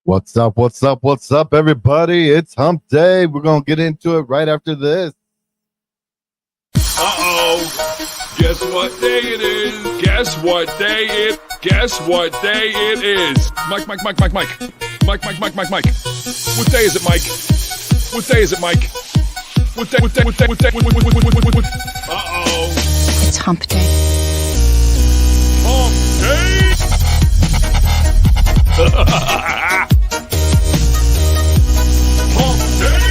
What's up? What's up? What's up, everybody? It's Hump Day. We're going to get into it right after this. Uh-oh. Guess what day it is? Guess what day it is? Mike. Mike. What day is it, Mike? What day is it, Mike? What day? Uh-oh. It's Hump Day. Hump Day. Hump Day.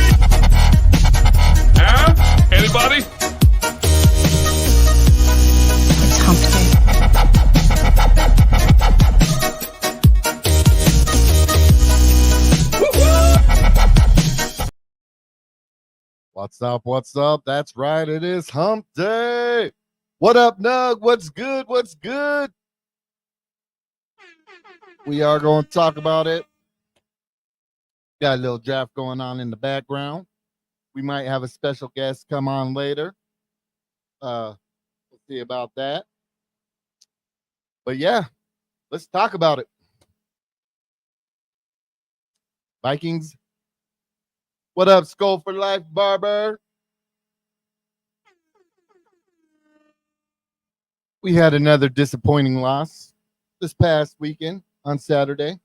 Huh? Anybody? It's Hump Day. What's up? What's up? That's right. It is Hump Day. What up, Nug? What's good? What's good? We are going to talk about it. Got a little draft going on in the background. We might have a special guest come on later. We'll see about that. But yeah, let's talk about it. Vikings. What up, Skull for Life, Barber? We had another disappointing loss this past weekend on Saturday.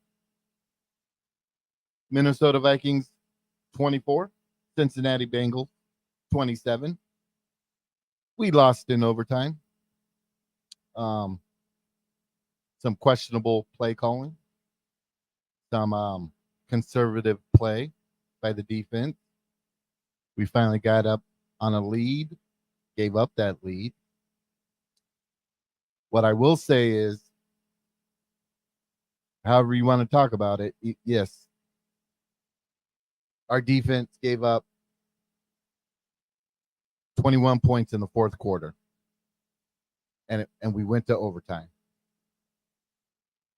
Minnesota Vikings 24, Cincinnati Bengals 27. We lost in overtime. Some questionable play calling. Some conservative play by the defense. We finally got up on a lead, gave up that lead. What I will say is, however you want to talk about it, yes, our defense gave up 21 points in the fourth quarter, and we went to overtime.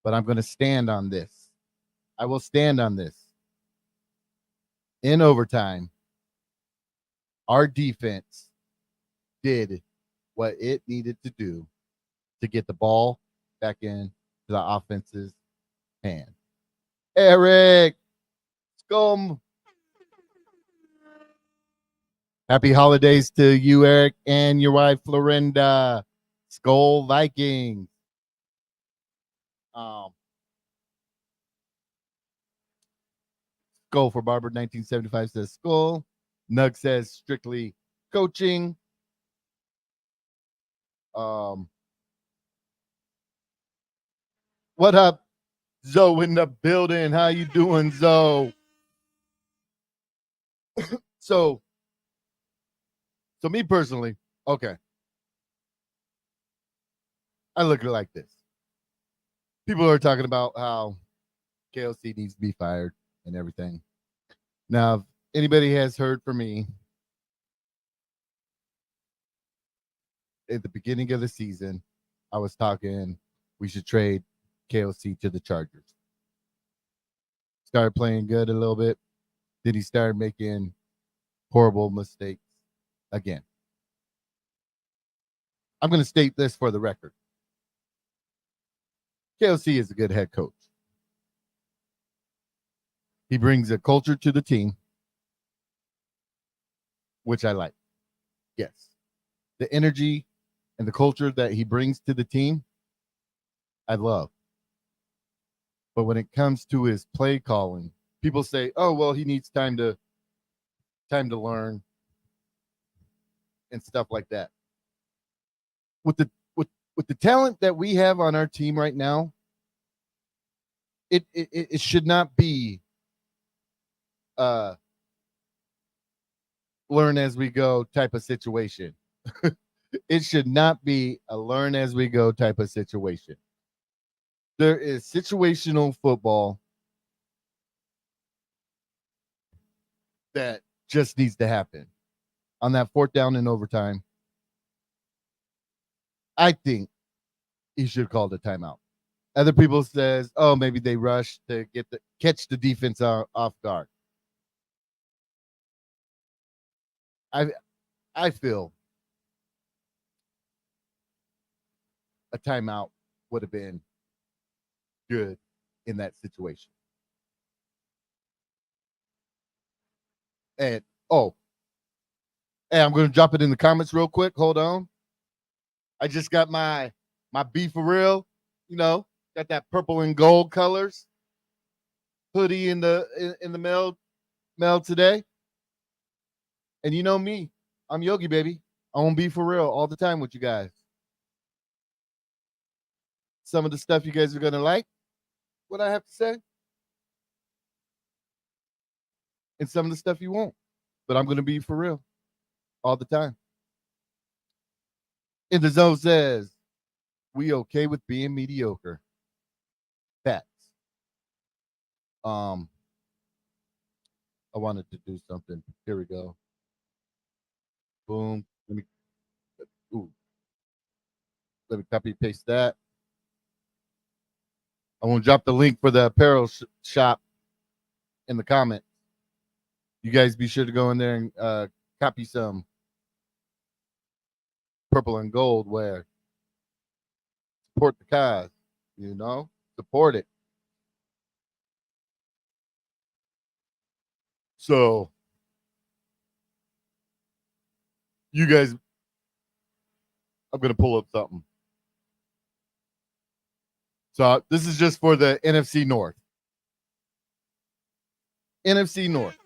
But I'm going to stand on this. I will stand on this. In overtime, our defense did what it needed to do to get the ball back in to the offense's hand. Eric, scum. Happy holidays to you, Eric, and your wife, Florinda. Skull Vikings. Skull for Barber 1975 says Skull. Nug says strictly coaching. What up, Zoe in the building? How you doing, Zoe? So me personally, okay. I look at it like this. People are talking about how KLC needs to be fired and everything. Now, if anybody has heard from me at the beginning of the season, I was talking we should trade KLC to the Chargers. Started playing good a little bit. Then he started making horrible mistakes again. I'm going to state this for the record. KLC is a good head coach. He brings a culture to the team, which I like. Yes. The energy and the culture that he brings to the team, I love. But when it comes to his play calling, people say, "Oh, well, he needs time to learn," and stuff like that. With the talent that we have on our team right now, it should not be learn as we go type of situation. It should not be a learn as we go type of situation. There is situational football that just needs to happen. On that fourth down in overtime, I think he should have called a timeout. Other people says, "Oh, maybe they rushed to catch the defense off guard." I feel a timeout would have been good in that situation. And oh, hey, I'm gonna drop it in the comments real quick. Hold on. I just got my Be For Real, got that purple and gold colors hoodie in the mail today. And you know me, I'm Yogi, baby. I won't Be For Real all the time with you guys. Some of the stuff you guys are gonna like, what I have to say, and some of the stuff you won't. But I'm gonna be for real all the time. In the zone says, we okay with being mediocre. Facts. Um, I wanted to do something. Here we go. Boom. Ooh, let me copy paste that. I want to drop the link for the apparel shop in the comment. You guys be sure to go in there and copy some purple and gold wear. Support the cause, support it. So, you guys, I'm going to pull up something. So, this is just for the NFC North. NFC North.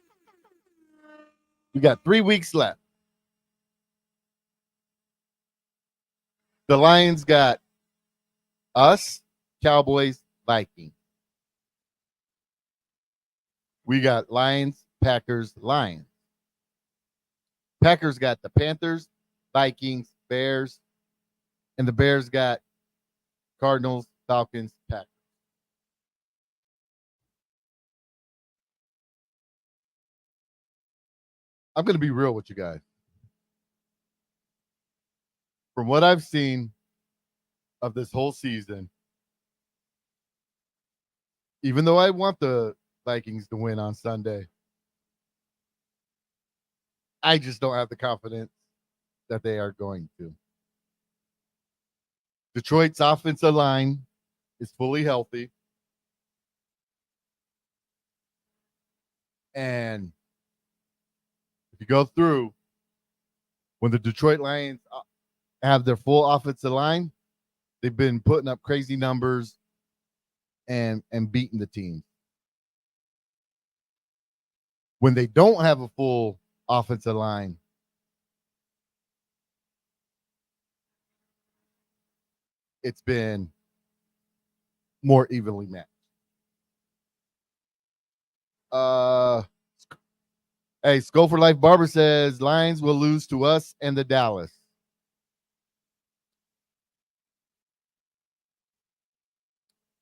We got 3 weeks left. The Lions got us, Cowboys, Vikings. We got Lions, Packers, Lions. Packers got the Panthers, Vikings, Bears, and the Bears got Cardinals, Falcons, Packers. I'm going to be real with you guys. From what I've seen of this whole season, even though I want the Vikings to win on Sunday, I just don't have the confidence that they are going to. Detroit's offensive line is fully healthy. And if you go through, when the Detroit Lions have their full offensive line, they've been putting up crazy numbers and beating the team. When they don't have a full offensive line, it's been more evenly matched. Hey, Skull for Life Barber says Lions will lose to us and the Dallas.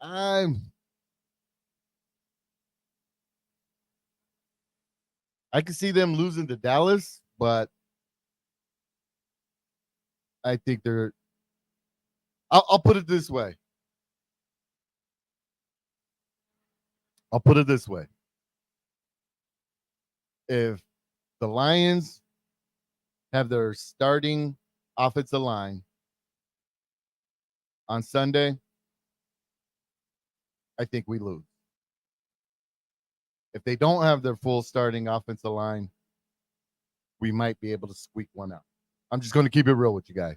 I can see them losing to Dallas, but I think they're. I'll put it this way. I'll put it this way. If the Lions have their starting offensive line on Sunday, I think we lose. If they don't have their full starting offensive line, we might be able to squeak one out. I'm just going to keep it real with you guys.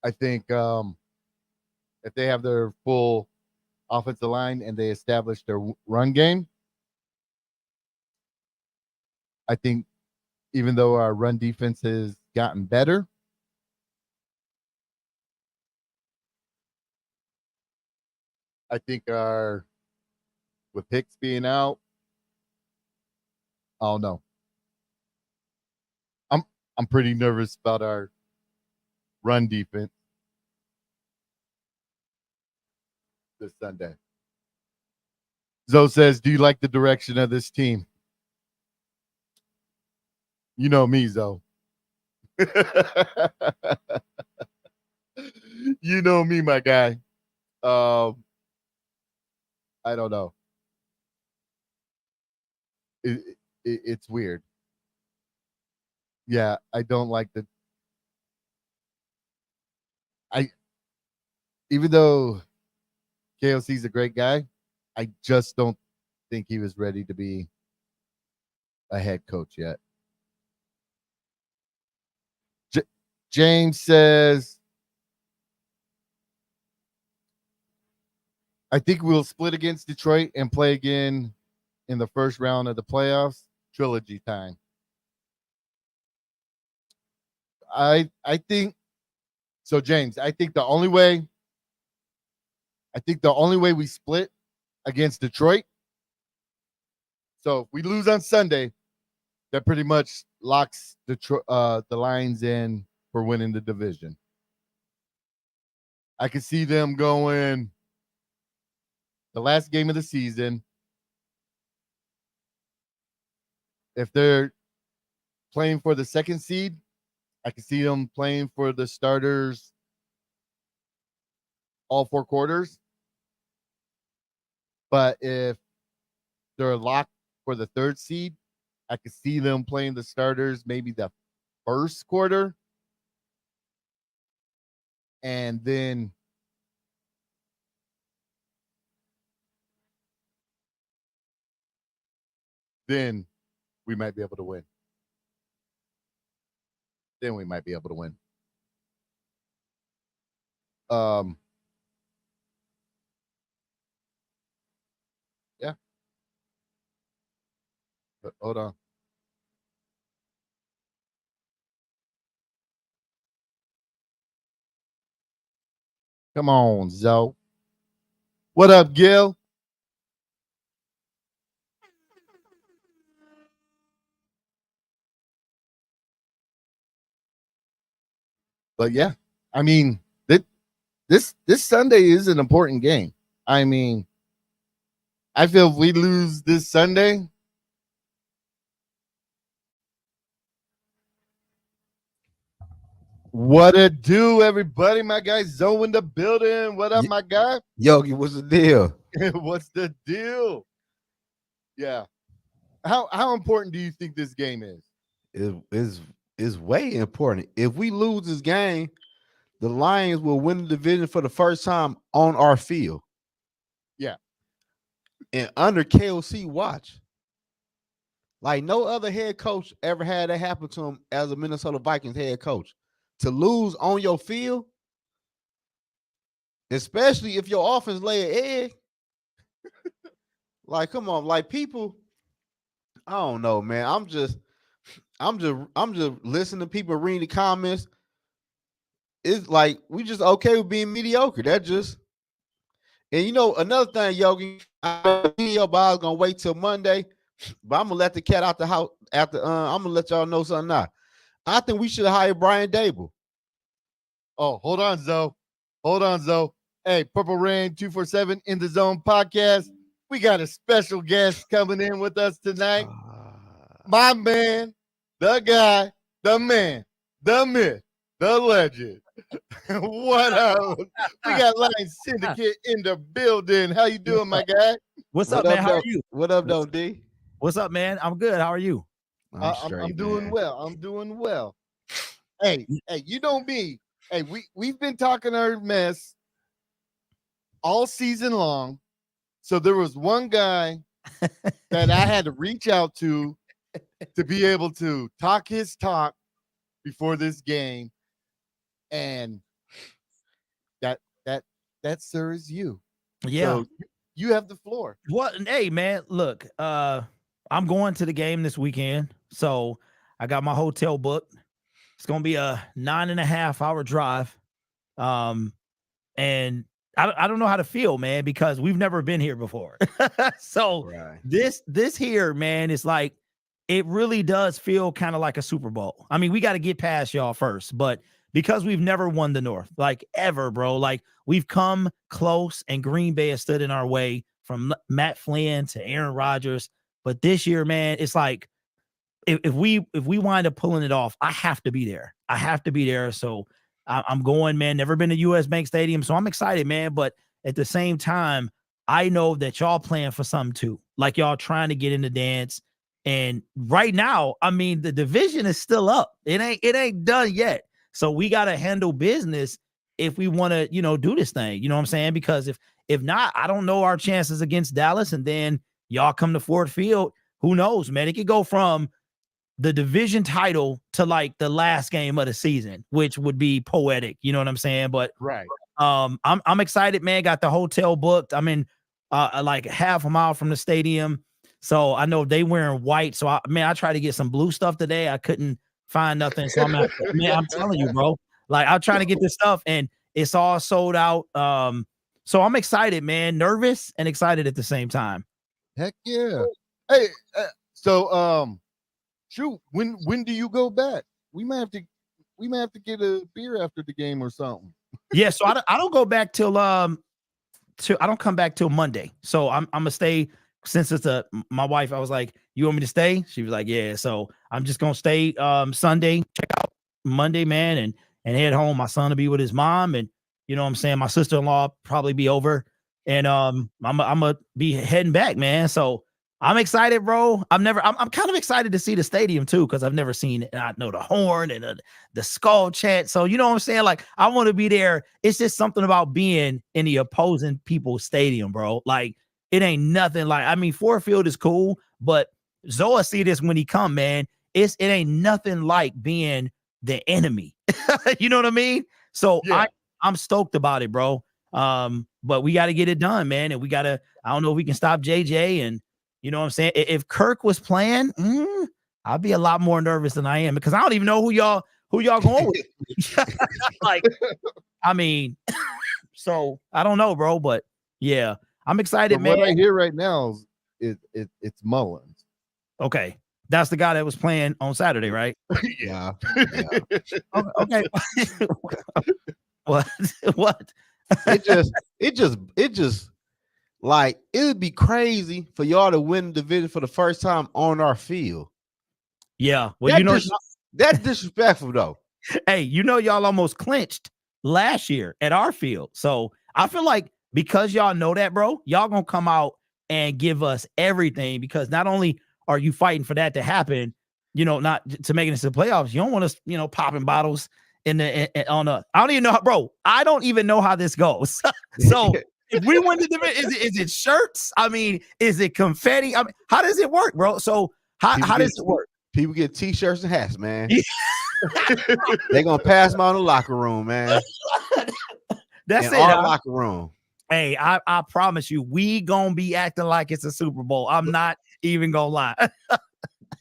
I think if they have their full offensive line and they establish their run game, I think even though our run defense has gotten better, I think with Hicks being out, I don't know. I'm pretty nervous about our run defense this Sunday. Zoe says, do you like the direction of this team? You know me, Zoe. You know me, my guy. I don't know. It's weird. Yeah, I don't like even though KOC's a great guy, I just don't think he was ready to be a head coach yet. James says, I think we'll split against Detroit and play again in the first round of the playoffs. Trilogy time. I think so, James. I think the only way we split against Detroit. So if we lose on Sunday, that pretty much locks the Lions in for winning the division. I could see them going the last game of the season. If they're playing for the second seed, I can see them playing for the starters all 4 quarters. But if they're locked for the third seed, I could see them playing the starters maybe the first quarter. And then we might be able to win. Yeah. But hold on. Come on, Zoe. What up, Gil? But yeah, I mean, this Sunday is an important game. I mean, I feel if we lose this Sunday, what it do, everybody? My guy Zoe in the building. What up, my guy? Yogi, what's the deal? What's the deal? Yeah. How important do you think this game is? It is way important. If we lose this game, the Lions will win the division for the first time on our field. Yeah. And under KOC watch. Like no other head coach ever had that happen to him as a Minnesota Vikings head coach. To lose on your field, especially if your offense lay an egg. Like, come on, like people. I don't know, man. I'm just listening to people reading the comments. It's like we just okay with being mediocre. That just, and you know another thing, Yogi. I was gonna wait till Monday, but I'm gonna let the cat out the house after. I'm gonna let y'all know something now. I think we should hire Brian Dable. Oh, hold on, Zoe. Hey, Purple Rain 247 in the Zone podcast. We got a special guest coming in with us tonight. My man, the guy, the man, the myth, the legend. What up? We got Lion Syndicate in the building. How you doing, my guy? What's up, man? How are you? What up, though, D? What's up, man? I'm good. How are you? I'm doing well. I'm doing well. Hey, you know me. Hey, we've been talking our mess all season long. So there was one guy that I had to reach out to be able to talk his talk before this game. And that sir is you. Yeah. So you have the floor. What? Hey, man, look, I'm going to the game this weekend. So I got my hotel booked. It's going to be a 9.5-hour drive. And I don't know how to feel, man, because we've never been here before. So right. this here, man, is like, it really does feel kind of like a Super Bowl. I mean, we got to get past y'all first, but because we've never won the North, like ever, bro, like we've come close and Green Bay has stood in our way from Matt Flynn to Aaron Rodgers. But this year, man, it's like, if we wind up pulling it off, I have to be there. So I'm going, man. Never been to US Bank Stadium, so I'm excited, man. But at the same time, I know that y'all playing for something too. Like y'all trying to get in the dance. And right now, I mean, the division is still up. It ain't done yet. So we got to handle business if we want to, do this thing. You know what I'm saying? Because if not, I don't know our chances against Dallas. And then y'all come to Ford Field. Who knows, man? It could go from the division title to like the last game of the season, which would be poetic. You know what I'm saying? But Right. I'm excited, man. Got the hotel booked. I'm in like half a mile from the stadium. So I know they wearing white. So I tried to get some blue stuff today. I couldn't find nothing. So man, I'm telling you, bro. Like I'm trying to get this stuff and it's all sold out. So I'm excited, man. Nervous and excited at the same time. Heck yeah. Hey, shoot, when do you go back? We might have to get a beer after the game or something. Yeah, so I don't go back till I don't come back till Monday. So I'm gonna stay since it's my wife. I was like, you want me to stay? She was like, yeah. So I'm just gonna stay Sunday, check out Monday, man, and head home. My son will be with his mom, and you know what I'm saying, my sister-in-law probably be over, and I'm gonna be heading back, man. So I'm excited, bro. I'm kind of excited to see the stadium too, because I've never seen it. I know the horn and the skull chant. So you know what I'm saying? Like I want to be there. It's just something about being in the opposing people's stadium, bro. Like it ain't nothing like, I mean, Ford Field is cool, but Zoa see this when he come, man. It ain't nothing like being the enemy. You know what I mean? So Yeah. I'm stoked about it, bro. But we got to get it done, man. And I don't know if we can stop JJ, and you know what I'm saying? If Kirk was playing, I'd be a lot more nervous than I am, because I don't even know who y'all going with. Like, I mean, so I don't know, bro. But yeah, I'm excited, But man. what I hear right now is it's Mullins. Okay, that's the guy that was playing on Saturday, right? Yeah. Okay. What? It just like it would be crazy for y'all to win the division for the first time on our field. Yeah. Well, That's disrespectful though. Hey, y'all almost clinched last year at our field. So I feel like because y'all know that, bro, y'all gonna come out and give us everything, because not only are you fighting for that to happen, not to make it into the playoffs, you don't want us, popping bottles I don't even know bro. I don't even know how this goes. So if we win the division, is it shirts? I mean, is it confetti? I mean, how does it work, bro? So how does it work? People get t-shirts and hats, man. They're gonna pass them out in the locker room, man. That's in it. Our locker room. Hey, I promise you, we gonna be acting like it's a Super Bowl. I'm not even gonna lie.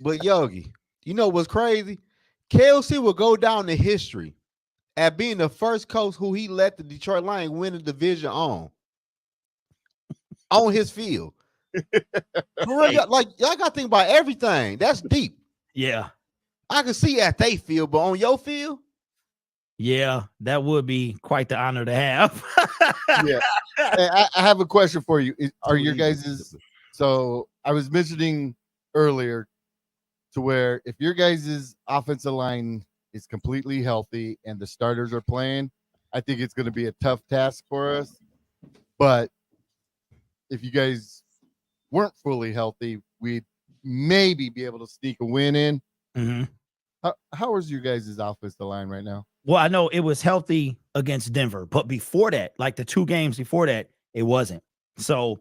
But Yogi, you know what's crazy? KLC will go down in history at being the first coach who he let the Detroit Lions win the division on his field. Y'all got to think about everything. That's deep. Yeah. I can see at they field, but on your field? Yeah, that would be quite the honor to have. Yeah. Hey, I have a question for you. Are your guys' so I was mentioning earlier to where if your guys' offensive line is completely healthy and the starters are playing, I think it's going to be a tough task for us. But if you guys weren't fully healthy, we'd maybe be able to sneak a win in. Mm-hmm. How is your guys' offensive line right now? Well, I know it was healthy against Denver, but before that, like the 2 games before that, it wasn't. So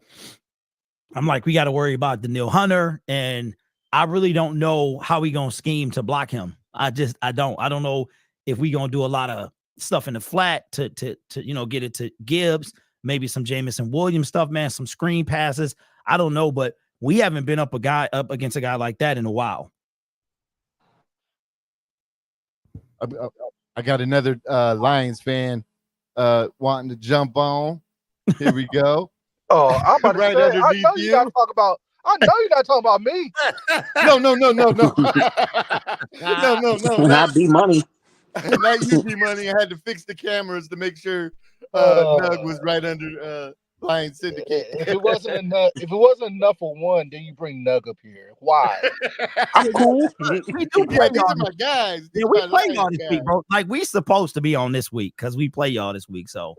I'm like, we got to worry about Daniil Hunter, and I really don't know how we gonna scheme to block him. I don't know if we gonna do a lot of stuff in the flat to get it to Gibbs, maybe some Jamison Williams stuff, man, some screen passes. I don't know, but we haven't been up against a guy like that in a while. I got another Lions fan wanting to jump on. Here we go. Oh, I'm about to Right say, I underneath know you not talking about. I know you're not talking about me. No. No. Not be money. Not you, be money. I had to fix the cameras to make sure Nug was right under Lion Syndicate. If it wasn't enough for one, then you bring Nug up here. Why? I'm cool. We do play Yeah, these y'all. are my guys. Yeah, we play y'all this week, bro. Like we supposed to be on this week because we play y'all this week. So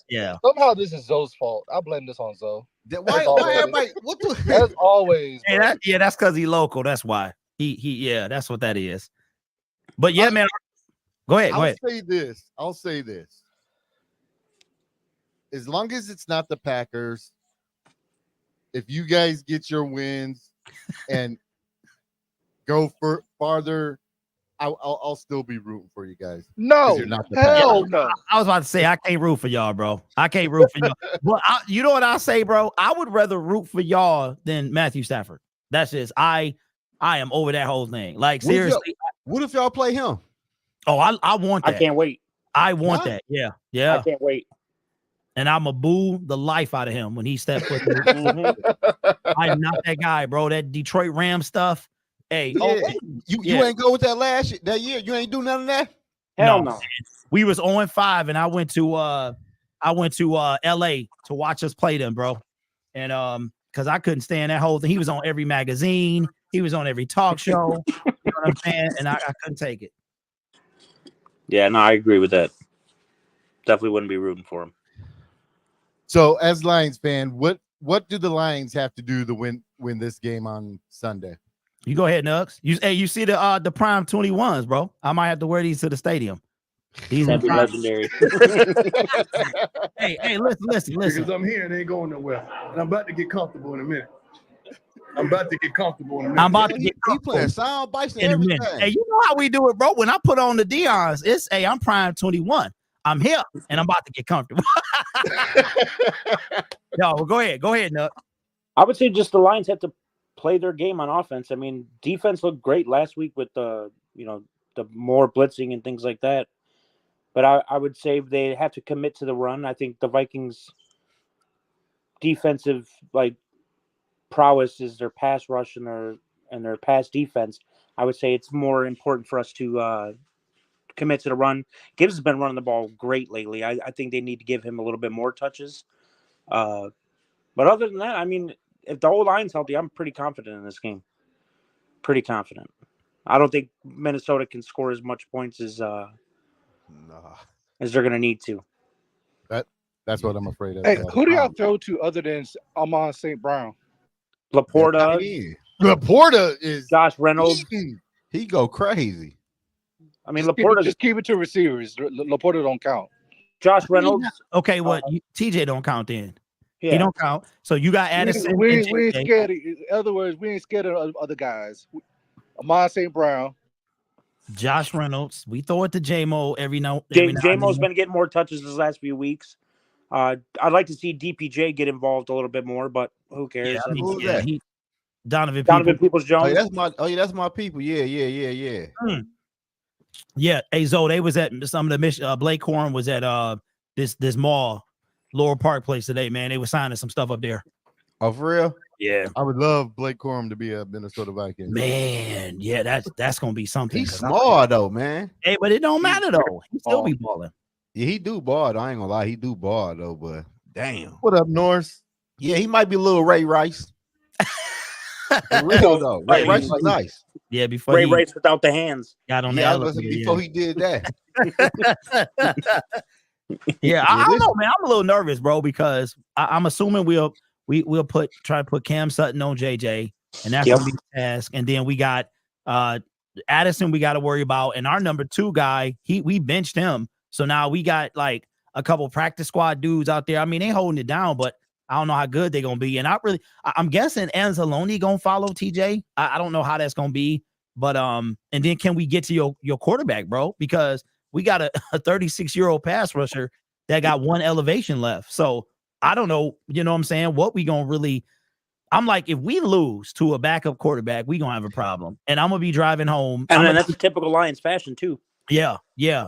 yeah. Somehow this is Zoe's fault. I blame this on Zoe. Why everybody? What the? As always. Hey, that's because he's local. That's why. He that's what that is. But yeah, man. Go ahead. I'll say this. As long as it's not the Packers, if you guys get your wins and go for farther, I'll still be rooting for you guys. No, You're not the hell Packers. no. I was about to say I can't root for y'all, bro. I can't root for y'all. Well, you know what I say, bro? I would rather root for y'all than Matthew Stafford. That's just I am over that whole thing. Like What if y'all- seriously. What if y'all play him? Oh, I want that. I can't wait. I want Huh? that. Yeah, I yeah. can't wait. And I'm a boo the life out of him when he stepped foot. Mhm. I am not that guy, bro. That Detroit Ram stuff. Hey, Yeah. oh, You yeah. ain't go with that year. You ain't do none of that. Hell No. no. We was 0-5, and I went to LA to watch us play them, bro. And because I couldn't stand that whole thing. He was on every magazine, he was on every talk show. You know what I'm saying? And I couldn't take it. Yeah, no, I agree with that. Definitely wouldn't be rooting for him. So, as Lions fan, what do the Lions have to do to win this game on Sunday? You go ahead, Nugs. You see the prime 21s, bro. I might have to wear these to the stadium. These are That'd be prime. legendary. Hey, listen. Because I'm here and ain't going nowhere. And I'm about to get comfortable in a minute. I'm about to get comfortable in a minute. I'm about Yeah, to get he playing comfortable sound bites and in a everything. minute. Hey, you know how we do it, bro? When I put on the Dion's, it's I'm prime 21. I'm here and I'm about to get comfortable. No, well, go ahead, Nuck. I would say just the Lions have to play their game on offense. I mean, defense looked great last week with the more blitzing and things like that. But I would say they have to commit to the run. I think the Vikings' defensive prowess is their pass rush and their pass defense. I would say it's more important for us to commit to the run. Gibbs has been running the ball great lately. I think they need to give him a little bit more touches. But other than that, I mean, if the whole line's healthy, I'm pretty confident in this game. Pretty confident. I don't think Minnesota can score as much points as they're going to need to. That's what I'm afraid of. Hey, who do y'all throw to other than Amon St. Brown? Laporta, Laporta is Josh Reynolds. eating. He go crazy. I mean, Just keep it to receivers. Laporta don't count. Josh Reynolds. Okay, what TJ don't count then? Yeah. He don't count. So you got Addison. We and ain't JJ. scared. In other words, we ain't scared of other guys. Amon St. Brown. Josh Reynolds. We throw it to J-Mo every now and J-Mo's then. been getting more touches this last few weeks. I'd like to see DPJ get involved a little bit more, but who cares? Yeah, I mean, Who's that? Donovan Peoples-Jones. That's my people. Yeah. Yeah, hey Zoe, they was at some of the Blake Corum was at this mall, Laurel Park place today, man. They were signing some stuff up there. Oh, for real? Yeah. I would love Blake Corum to be a Minnesota Viking. Man, yeah, that's gonna be something. He's small though, man. Hey, but it don't matter though. He still be balling. Yeah, he do ball. Though. I ain't gonna lie, he do ball though. But damn, What up, Norse? yeah, he might be a little Ray Rice. For real though, Ray Rice is nice. Yeah, before Ray he Rice without the hands. got on Yeah, the before he did that. Yeah, I don't know, man. I'm a little nervous, bro, because I'm assuming we'll try to put Cam Sutton on JJ, and that's gonna be the task. And then we got Addison we got to worry about, and our number 2 guy, we benched him. So now we got like a couple practice squad dudes out there. I mean, they holding it down, but I don't know how good they're gonna be. And I'm guessing Anzalone gonna follow TJ. I don't know how that's gonna be, but and then can we get to your quarterback, bro? Because we got a 36-year-old pass rusher that got one elevation left. So I don't know, you know what I'm saying? What we gonna really? I'm like, if we lose to a backup quarterback, we gonna have a problem. And I'm gonna be driving home. And then that's a typical Lions fashion too. Yeah.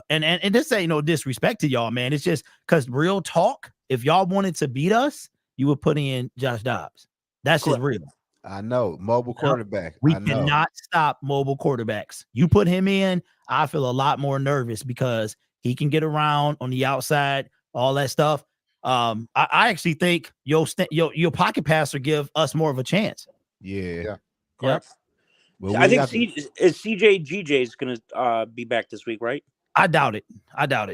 And this ain't no disrespect to y'all, man. It's just because real talk, if y'all wanted to beat us, you would put in Josh Dobbs. That's just real. I know, mobile quarterback. We I know. cannot stop mobile quarterbacks. You put him in, I feel a lot more nervous because he can get around on the outside, all that stuff. I actually think your pocket passer give us more of a chance. Yeah. Yep. Well, I think CJ GJ is going to be back this week, right? I doubt it.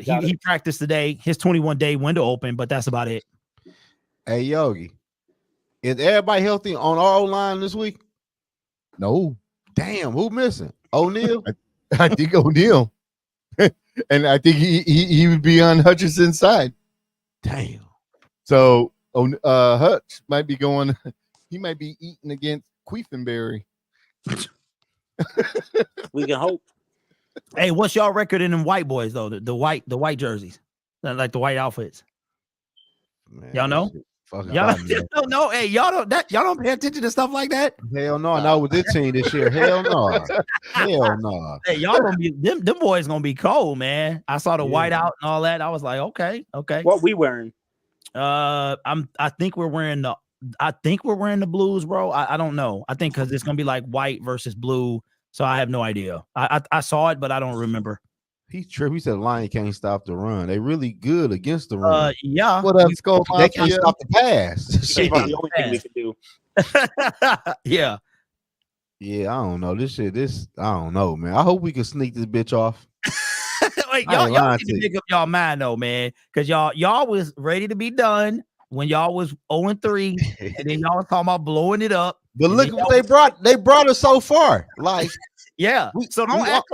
He practiced today. His 21-day window open, but that's about it. Hey, Yogi, is everybody healthy on our line this week? No. Damn, who missing? O'Neal? I think O'Neal. And I think he would be on Hutchinson's side. Damn. So Hutch might be going He might be eating against Queefenberry. We can hope. Hey, what's y'all record in them white boys though? The white jerseys, like the white outfits. Man, Y'all know? Fuck Y'all if I know. don't know. Hey, y'all don't pay attention to stuff like that. Hell no, not with this team this year. Hell no. Hell no. Hey, y'all gonna be them boys gonna be cold, man. I saw the Yeah. white out and all that. I was like, okay. What we wearing? I think we're wearing the blues, bro. I don't know. I think because it's gonna be like white versus blue, so I have no idea. I saw it, but I don't remember. He tripped. He said the Lion can't stop the run. They really good against the run. Yeah. What up, Skull They can't Mafia? stop the pass. That's Shit. about the only thing we can do. Yeah. Yeah, I don't know. I don't know, man. I hope we can sneak this bitch off. Wait, I y'all ain't need lying to to you. pick up y'all mind though, man, because y'all was ready to be done when y'all was 0-3, and then y'all was talking about blowing it up. But and look then at what they brought. They brought us so far. Like, Yeah. So don't we act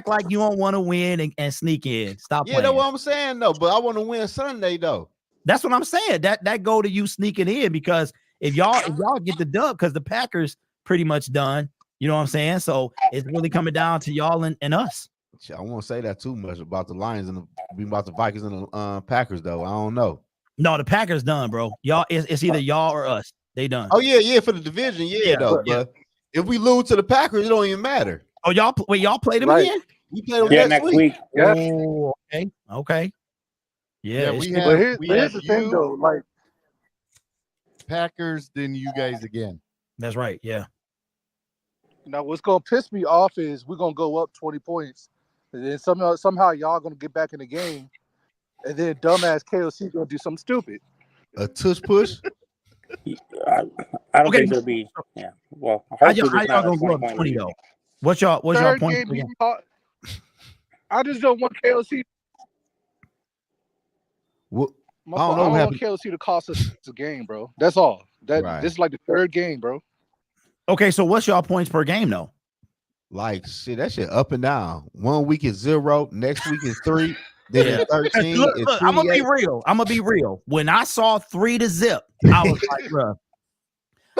like you don't want to win and sneak in. Stop yeah, playing. that's what I'm saying though. But I want to win Sunday though. That's what I'm saying. That go to you sneaking in, because if y'all get the dub, because the Packers pretty much done. You know what I'm saying? So it's really coming down to y'all and us. I won't say that too much about the Lions and about the Vikings and the Packers though. I don't know. No, the Packers done, bro. Y'all, it's either y'all or us. They done. Oh yeah, for the division, though. Yeah. But if we lose to the Packers, it don't even matter. Oh, y'all play them Right. again? We play them Yeah, next week. Yeah. Oh, okay. Yeah, we But have here's the thing, you, though. Like, Packers, then you guys again. that's right. Yeah. now what's gonna piss me off is we're gonna go up 20 points, and then somehow y'all gonna get back in the game, and then dumbass KOC gonna do something stupid. A tush push. I don't Okay. think there'll be. Yeah. Well, How hopefully y'all there's not a gonna go 20 up point 20 lead. though? What's y'all Third point? game, I just don't want KOC. What? I I don't don't know what want happened. KOC to cost us the game, bro. That's all. Right. This is like the third game, bro. Okay, so what's y'all points per game though? Like shit, that shit up and down. 1 week is 0, next week is 3, then it's 13, Look, it's I'm gonna 28. be real. When I saw 3-0, I was like, bro.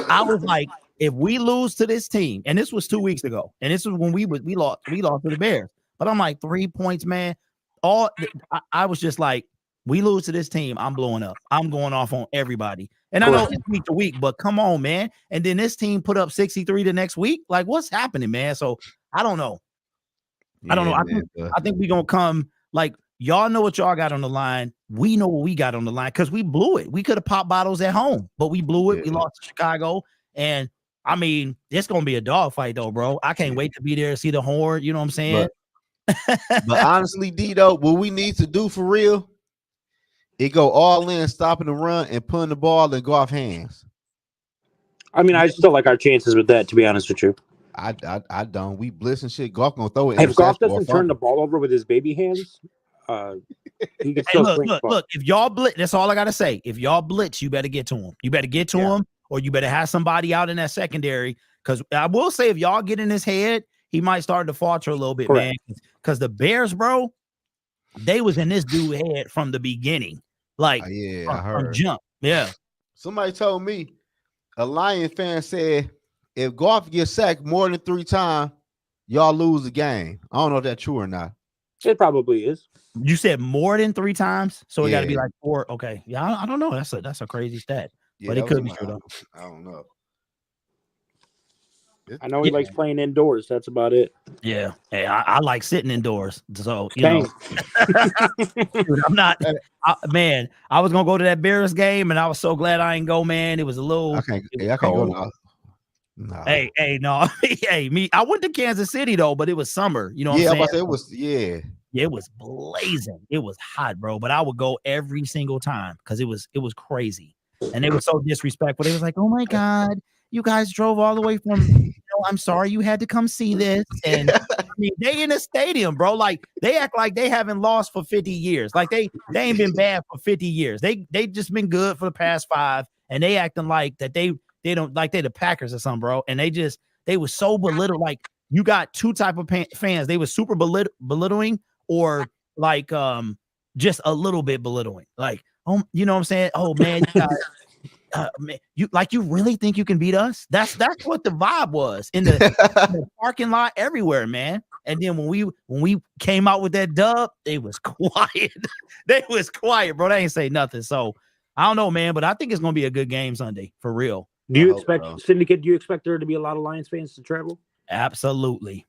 I was like, if we lose to this team, and this was 2 weeks ago, and this was when we lost to the Bears. But I'm like, 3 points, man. I was just like, we lose to this team, I'm blowing up. I'm going off on everybody. And I know it's week to week, but come on, man. And then this team put up 63 the next week. Like, what's happening, man? So I don't know. I don't know. I think we're gonna come like y'all know what y'all got on the line. We know what we got on the line because we blew it. We could have popped bottles at home, but we blew it. We lost to Chicago. And I mean, it's gonna be a dogfight though, bro. I can't wait to be there, see the horde. You know what I'm saying? But honestly, D though, what we need to do for real, it go all in, stopping the run and putting the ball and go off hands. I mean, I still like our chances with that, to be honest with you. I don't. We blitz and shit. Goff gonna throw it. If Goff doesn't turn the ball over with his baby hands, he can still look. If y'all blitz, that's all I gotta say. If y'all blitz, you better get to him. You better get to him, or you better have somebody out in that secondary. Because I will say, if y'all get in his head, he might start to falter a little bit, man. Because the Bears, bro, they was in this dude's head from the beginning, like I from heard. jump. Yeah. Somebody told me, a Lion fan said, if Goff gets sacked more than 3 times, y'all lose the game. I don't know if that's true or not. It probably is. You said more than 3 times, so it got to be like 4. Okay, yeah, I don't know. That's a crazy stat, but it could be true though. I don't know. I know he likes playing indoors. That's about it. Yeah. Hey, I like sitting indoors. So, you know, dude, I'm not, man, I was going to go to that Bears game and I was so glad I ain't go, man. It was a little, I can't go now. Nah. Hey, no. Hey, I went to Kansas City though, but it was summer. You know what I'm saying? It was blazing. It was hot, bro. But I would go every single time because it was crazy. And they were so disrespectful. They was like, oh my God, you guys drove all the way from, I'm sorry you had to come see this. And I mean, they in a stadium, bro. Like they act like they haven't lost for 50 years. Like they ain't been bad for 50 years. They just been good for the past 5. And they acting like that they don't like they the Packers or something, bro. And they were so belittled. Like you got 2 type of fans. They were super belittling or like just a little bit belittling. Like, oh, you know what I'm saying? Oh man, Man, you really think you can beat us? That's what the vibe was in the parking lot everywhere, man. And then when we came out with that dub, it was quiet. They was quiet, bro. They ain't say nothing. So I don't know, man, but I think it's gonna be a good game Sunday for real. Do you hope expect so. Syndicate? Do you expect there to be a lot of Lions fans to travel? Absolutely.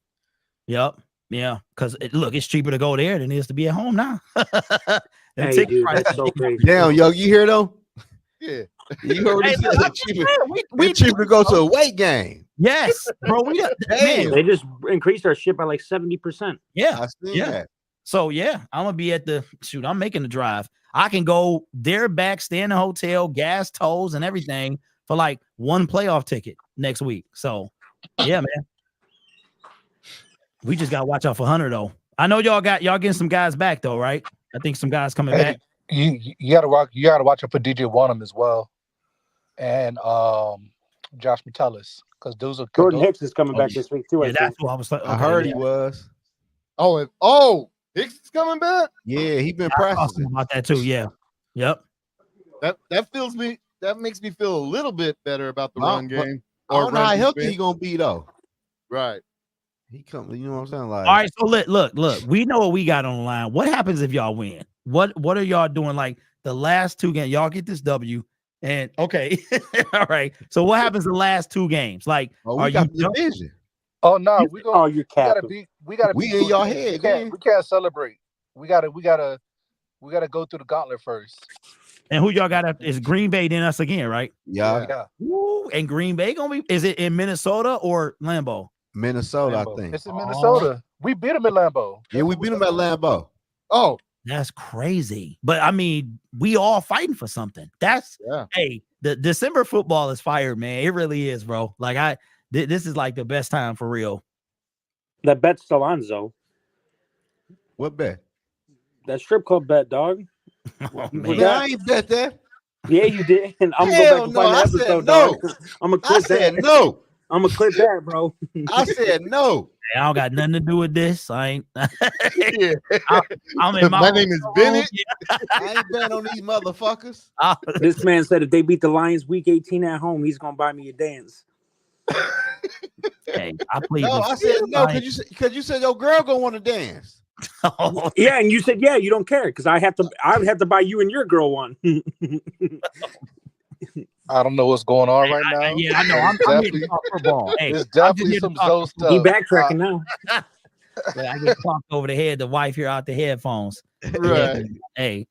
Yep. Yeah. Because look, it's cheaper to go there than it is to be at home now. Them Hey, ticket dude, prices- that's so crazy. Damn, Yogi, you hear though? Yeah. You heard what he Hey, said? look, I'm It's cheaper. just saying, we It's cheaper to go to a weight game. yes, bro. Man, They just increased our shit by like 70%. yeah. I seen Yeah. that. So yeah, I'm gonna be at the shoot. I'm making the drive. I can go there, back, stay in the hotel, gas tolls, and everything for like one playoff ticket next week. So yeah, man. We just gotta watch out for Hunter though. I know y'all getting some guys back though, right? I think some guys coming back. You gotta watch out for DJ Wanham as well, and Josh Metellus, because those are Jordan Hicks is coming back yeah. this week too. Yeah, I that's think. what I was like. I heard he was. Hicks is coming back. Yeah, he been I saw something practicing. about that too. Yeah. Yep. That makes me feel a little bit better about the Well, run but game. I don't know how run healthy defense. he gonna be though. Right. He come, you know what I'm saying? Like, All right. So look. We know what we got on the line. What happens if y'all win? What are y'all doing? Like the last two games, y'all get this W. And okay, all right. So what happens the last two games? Like, oh, are we got you the division. Oh no, Oh, you're we gotta capping. beat. We gotta. We beat in your those teams. head, man. We can't celebrate. We gotta go through the gauntlet first. and who y'all got? Is Green Bay then us again, right? Yeah, Yeah, Woo, and Green Bay gonna be? Is it in Minnesota or Lambeau? Minnesota, Lambeau. I think. It's in Minnesota. We beat them at Lambeau. Yeah, we beat him at Lambeau. Oh, That's crazy. But I mean, we all fighting for something. That's yeah. hey, the December football is fired, man. It really is, bro. Like this is like the best time for real. That bet's still on, Zoe. What bet? That strip club bet, dog. Oh, You man. forgot? Man, I ain't bet that. Yeah, you did. And I'm Hell gonna go no, back I and find the said episode, no. dog. I'm gonna I clip said that. no. I'm gonna clip that, bro. I said no. I don't got nothing to do with this. I ain't. Yeah. I'm in My name is Bennett. I ain't betting on these motherfuckers. This man said if they beat the Lions week 18 at home, he's gonna buy me a dance. Hey, I plead. No, I said no because you said your girl gonna want to dance. Oh, Yeah, and you said yeah, you don't care because I would have to buy you and your girl one. I don't know what's going on right now. yeah, I know. I'm here to talk football. Hey, There's I'm just definitely here to some talk Zoe football. He stuff. backtracking now. Yeah, I get clocked over the head. The wife here out the headphones. Right. Hey,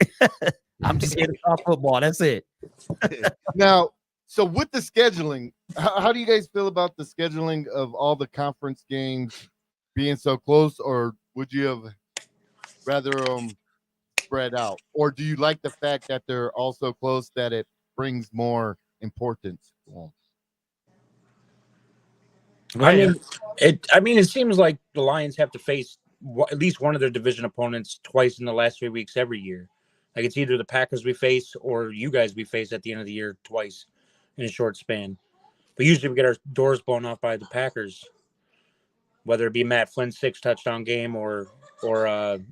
I'm just here to talk football. That's it. Now, so with the scheduling, how do you guys feel about the scheduling of all the conference games being so close, or would you have rather spread out, or do you like the fact that they're all so close that it brings more importance to them? I mean, it seems like the Lions have to face at least one of their division opponents twice in the last 3 weeks every year. Like it's either the Packers we face or you guys we face at the end of the year twice in a short span. But usually we get our doors blown off by the Packers, whether it be Matt Flynn's 6 touchdown game or an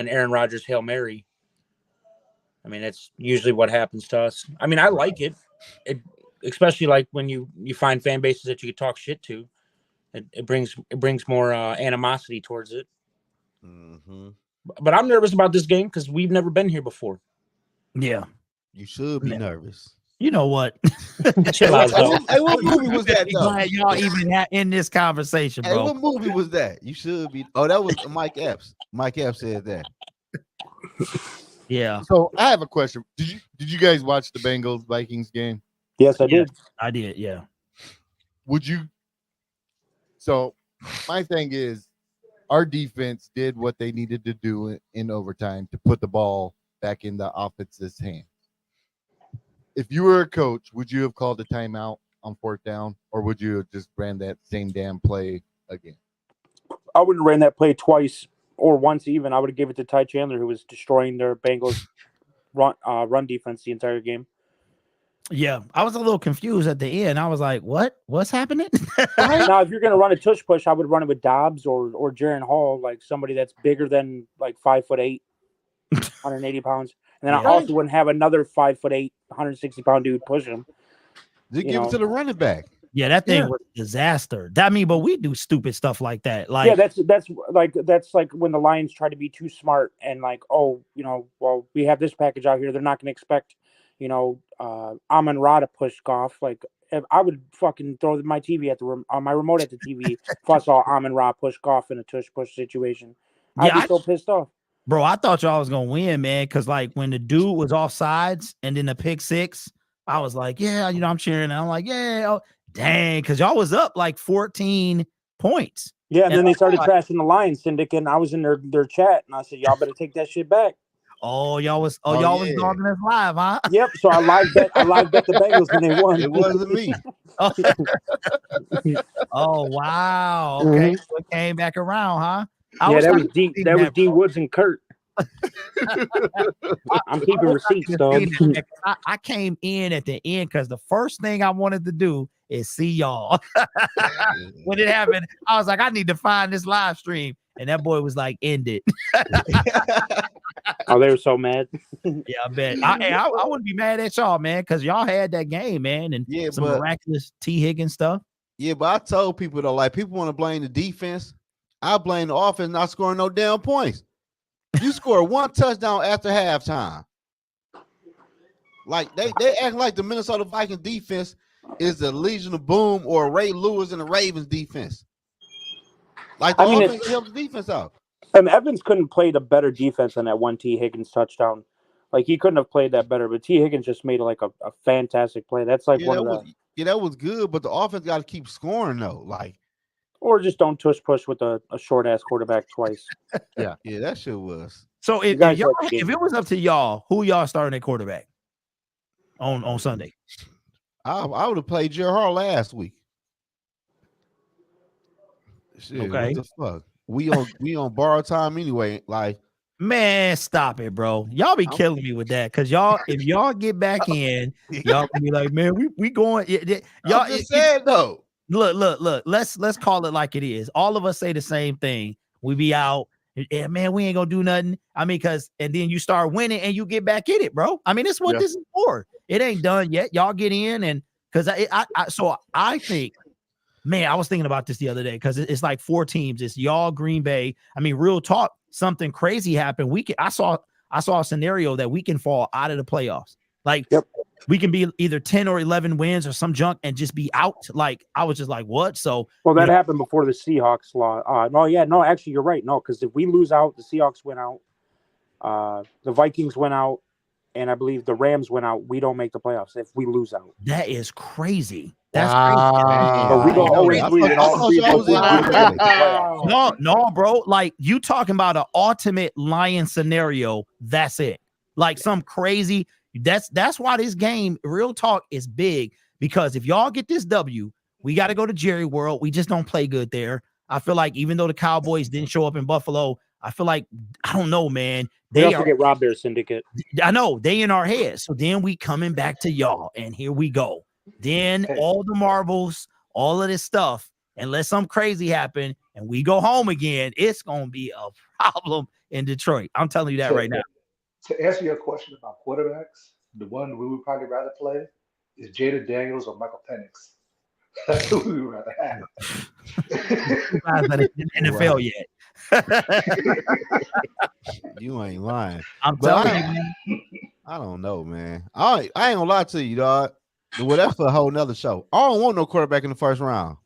Aaron Rodgers Hail Mary. I mean, that's usually what happens to us. I mean, I like it. Especially like when you find fan bases that you could talk shit to. It brings more animosity towards it. Mm-hmm. But I'm nervous about this game because we've never been here before. Yeah. You should be nervous. You know what? Chill out, Zoe. Hey, what movie was that though? Glad y'all even in this conversation, Hey, bro. what movie was that? You should be. Oh, that was Mike Epps. Mike Epps said that. Yeah, So I have a question. Did you guys watch the Bengals Vikings game? Yes, I did. I did. Yeah. Would you? So my thing is, our defense did what they needed to do in overtime to put the ball back in the offense's hands. If you were a coach, would you have called a timeout on 4th down, or would you have just ran that same damn play again? I wouldn't have ran that play twice or once even. I would have given it to Ty Chandler, who was destroying their Bengals run defense the entire game. Yeah. I was a little confused at the end. I was like, what's happening? Now, if you're going to run a tush push, I would run it with Dobbs or Jaron Hall, like somebody that's bigger than like 5'8", 180 pounds. And then I also wouldn't have another 5'8", 160-pound dude push him. Just You give know. it to the running back. Yeah, that thing Yeah. was a disaster. I mean, but we do stupid stuff like that. Like, Yeah, that's like when the Lions try to be too smart and like, oh, well, we have this package out here. They're not going to expect, Amon Ra to push Goff. Like, if I would fucking throw my TV my remote at the TV if I saw Amon Ra push Goff in a tush push situation. I'd Yeah, be so pissed off. bro, I thought y'all was gonna win, man. Cause like when the dude was off sides and then the pick six, I was like, yeah, I'm cheering. And I'm like, yeah, oh, dang, cause y'all was up like 14 points. Yeah, and then they I'm started like, trashing the Lions syndicate, and I was in their chat, and I said, y'all better take that shit back. oh, y'all was Oh, was yeah. dogging us live, huh? Yep. So I live bet the Bengals, and they won. It wasn't me. Oh wow. Okay. So it came back around, huh? Yeah, that was thinking D. of That was D. bro. Woods and Kurt. I'm keeping receipts, dog. I came in at the end because the first thing I wanted to do is see y'all. When it happened, I was like, I need to find this live stream. And that boy was like, end it. Oh, they were so mad. Yeah, I bet. I wouldn't be mad at y'all, man, because y'all had that game, man, and Yeah, some but miraculous T. Higgins stuff. yeah, but I told people though, like people want to blame the defense. I blame the offense not scoring no damn points. You score one touchdown after halftime. Like they act like the Minnesota Vikings defense is the Legion of Boom or Ray Lewis and the Ravens defense. Like the offense helps the defense out. And Evans couldn't play the better defense on that one T. Higgins touchdown. Like he couldn't have played that better, but T. Higgins just made like a fantastic play. That's like that was good, but the offense got to keep scoring though. Like, or just don't tush push with a short ass quarterback twice. yeah, that shit was. So if it was up to y'all, who y'all starting at quarterback on Sunday? I would have played Jared Hall last week. Shit, okay. What the fuck? We on borrowed time anyway. Like, man, stop it, bro. Y'all be killing me with that because if y'all get back in, y'all can be like, man, we going. Y'all just said though. Look. Let's call it like it is. All of us say the same thing. We be out. Yeah, man, we ain't gonna do nothing. I mean, and then you start winning and you get back in it, bro. I mean, that's what this is for. It ain't done yet. Y'all get in, and because I think, man, I was thinking about this the other day because it's like 4 teams. It's y'all, Green Bay. I mean, real talk. Something crazy happened. I saw a scenario that we can fall out of the playoffs. Like, we can be either 10 or 11 wins or some junk and just be out. Like, I was just like, what? So, well, that happened before the Seahawks lost. No, actually, you're right. No, because if we lose out, the Seahawks went out, the Vikings went out, and I believe the Rams went out. We don't make the playoffs if we lose out. That is crazy. That's crazy. So we go 0-3 in all 3. No, bro. Like, you talking about an ultimate lion scenario. That's it. Like some crazy. That's why this game, real talk, is big, because if y'all get this W, we got to go to Jerry World. We just don't play good there. I feel like even though the Cowboys didn't show up in Buffalo, I feel like, I don't know, man. They also get robbed their syndicate. I know they in our heads. So then we coming back to y'all, and here we go. Then all the marbles, all of this stuff, unless something crazy happen and we go home again, it's gonna be a problem in Detroit. I'm telling you that right now. To answer your question about quarterbacks, the one we would probably rather play is Jada Daniels or Michael Penix. That's who we would rather have. You guys not in the NFL yet. You ain't lying. I'm telling you, man. I don't know, man. I ain't gonna lie to you, dog. Well, that's for a whole nother show. I don't want no quarterback in the first round.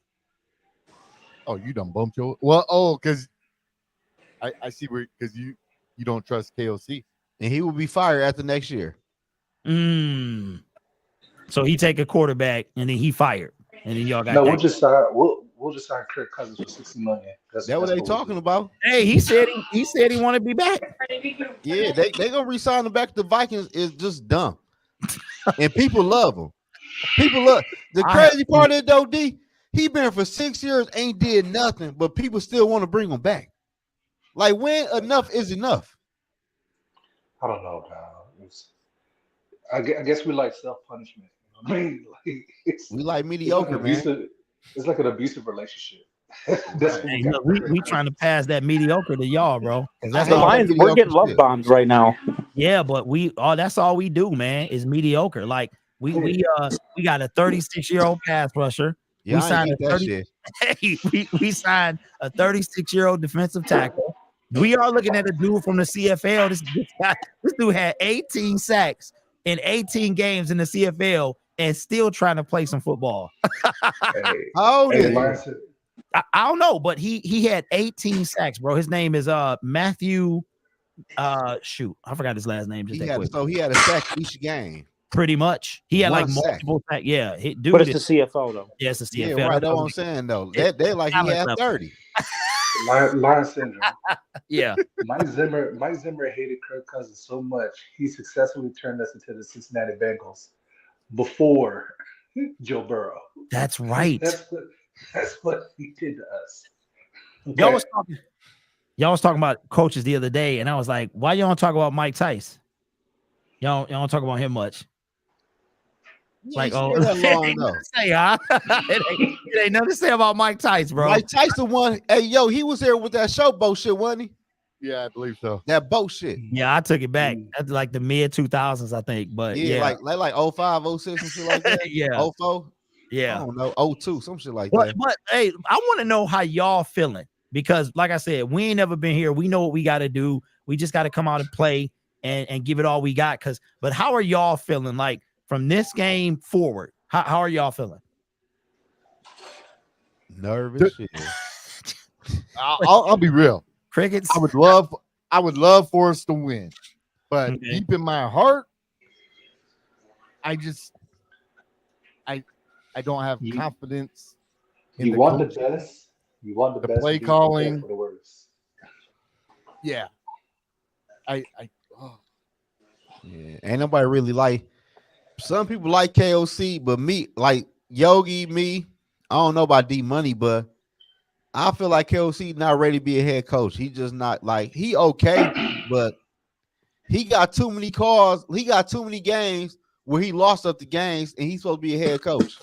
Oh, you done bumped your because I see where, because you don't trust KOC. And he will be fired after next year. So he take a quarterback and then he fired. And then y'all got we'll just sign Kirk Cousins for $60 million. That's what they talking about. Hey, he said he want to be back. Yeah, they gonna resign him back to the Vikings is just dumb. And people love him. People love the crazy part of it though, D. He been for 6 years, ain't did nothing, but people still want to bring him back. Like, when enough is enough? I don't know, dog. I guess we like self-punishment. You know what I mean? We like mediocre, man. It's like an abusive relationship. Look, we trying to pass that mediocre to y'all, bro. That's the Lions. We're getting love bombs right now. Yeah, but that's all we do, man, is mediocre. Like, We got a 36-year-old pass rusher. Yeah, we I signed ain't a eat that 30. shit. Hey, we signed a 36-year-old defensive tackle. We are looking at a dude from the CFL. This dude had 18 sacks in 18 games in the CFL and still trying to play some football. Hey, How old hey, is he? Lance, I don't know, but he had 18 sacks, bro. His name is Matthew. Shoot, I forgot his last name. Just He that quick. he had a sack each game. Pretty much, he had like One sack. multiple sacks. Yeah, dude. But it's the CFL though. Yeah, it's the Yeah, CFL. right. That's what I'm saying though. They like he talent had level. 30. Lion syndrome. Yeah. Mike Zimmer hated Kirk Cousins so much he successfully turned us into the Cincinnati Bengals before Joe Burrow. That's right. That's what he did to us. Okay. Y'all was talking about coaches the other day, and I was like, why y'all don't talk about Mike Tice? Y'all don't talk about him much. Like, oh, that long ain't though. nothing to say, huh? it ain't nothing to say about Mike Tice, bro. Mike Tyson won. Hey, yo, he was there with that showboat shit, wasn't he? Yeah, I believe so. That boat shit. Yeah, I took it back. That's like the mid 2000s, I think. But Yeah, like 05, 06, and shit like that. Yeah. 04. I Yeah. don't know. 02, some shit like But that. hey, I want to know how y'all feeling, because like I said, we ain't never been here. We know what we got to do. We just got to come out and play and give it all we got. But how are y'all feeling like from this game forward? How are y'all feeling? Nervous shit. I'll be real. Crickets. I would love for us to win, but Okay. deep in my heart, I don't have confidence in You the want coach. the best. You want the The best. play but you prepare calling. for the worst. Yeah, Yeah, ain't nobody really like. Some people like KOC, but me, like Yogi, me, I don't know about D Money, but I feel like KOC not ready to be a head coach. He just not like he okay, but he got too many calls. He got too many games where he lost up the games, and he's supposed to be a head coach.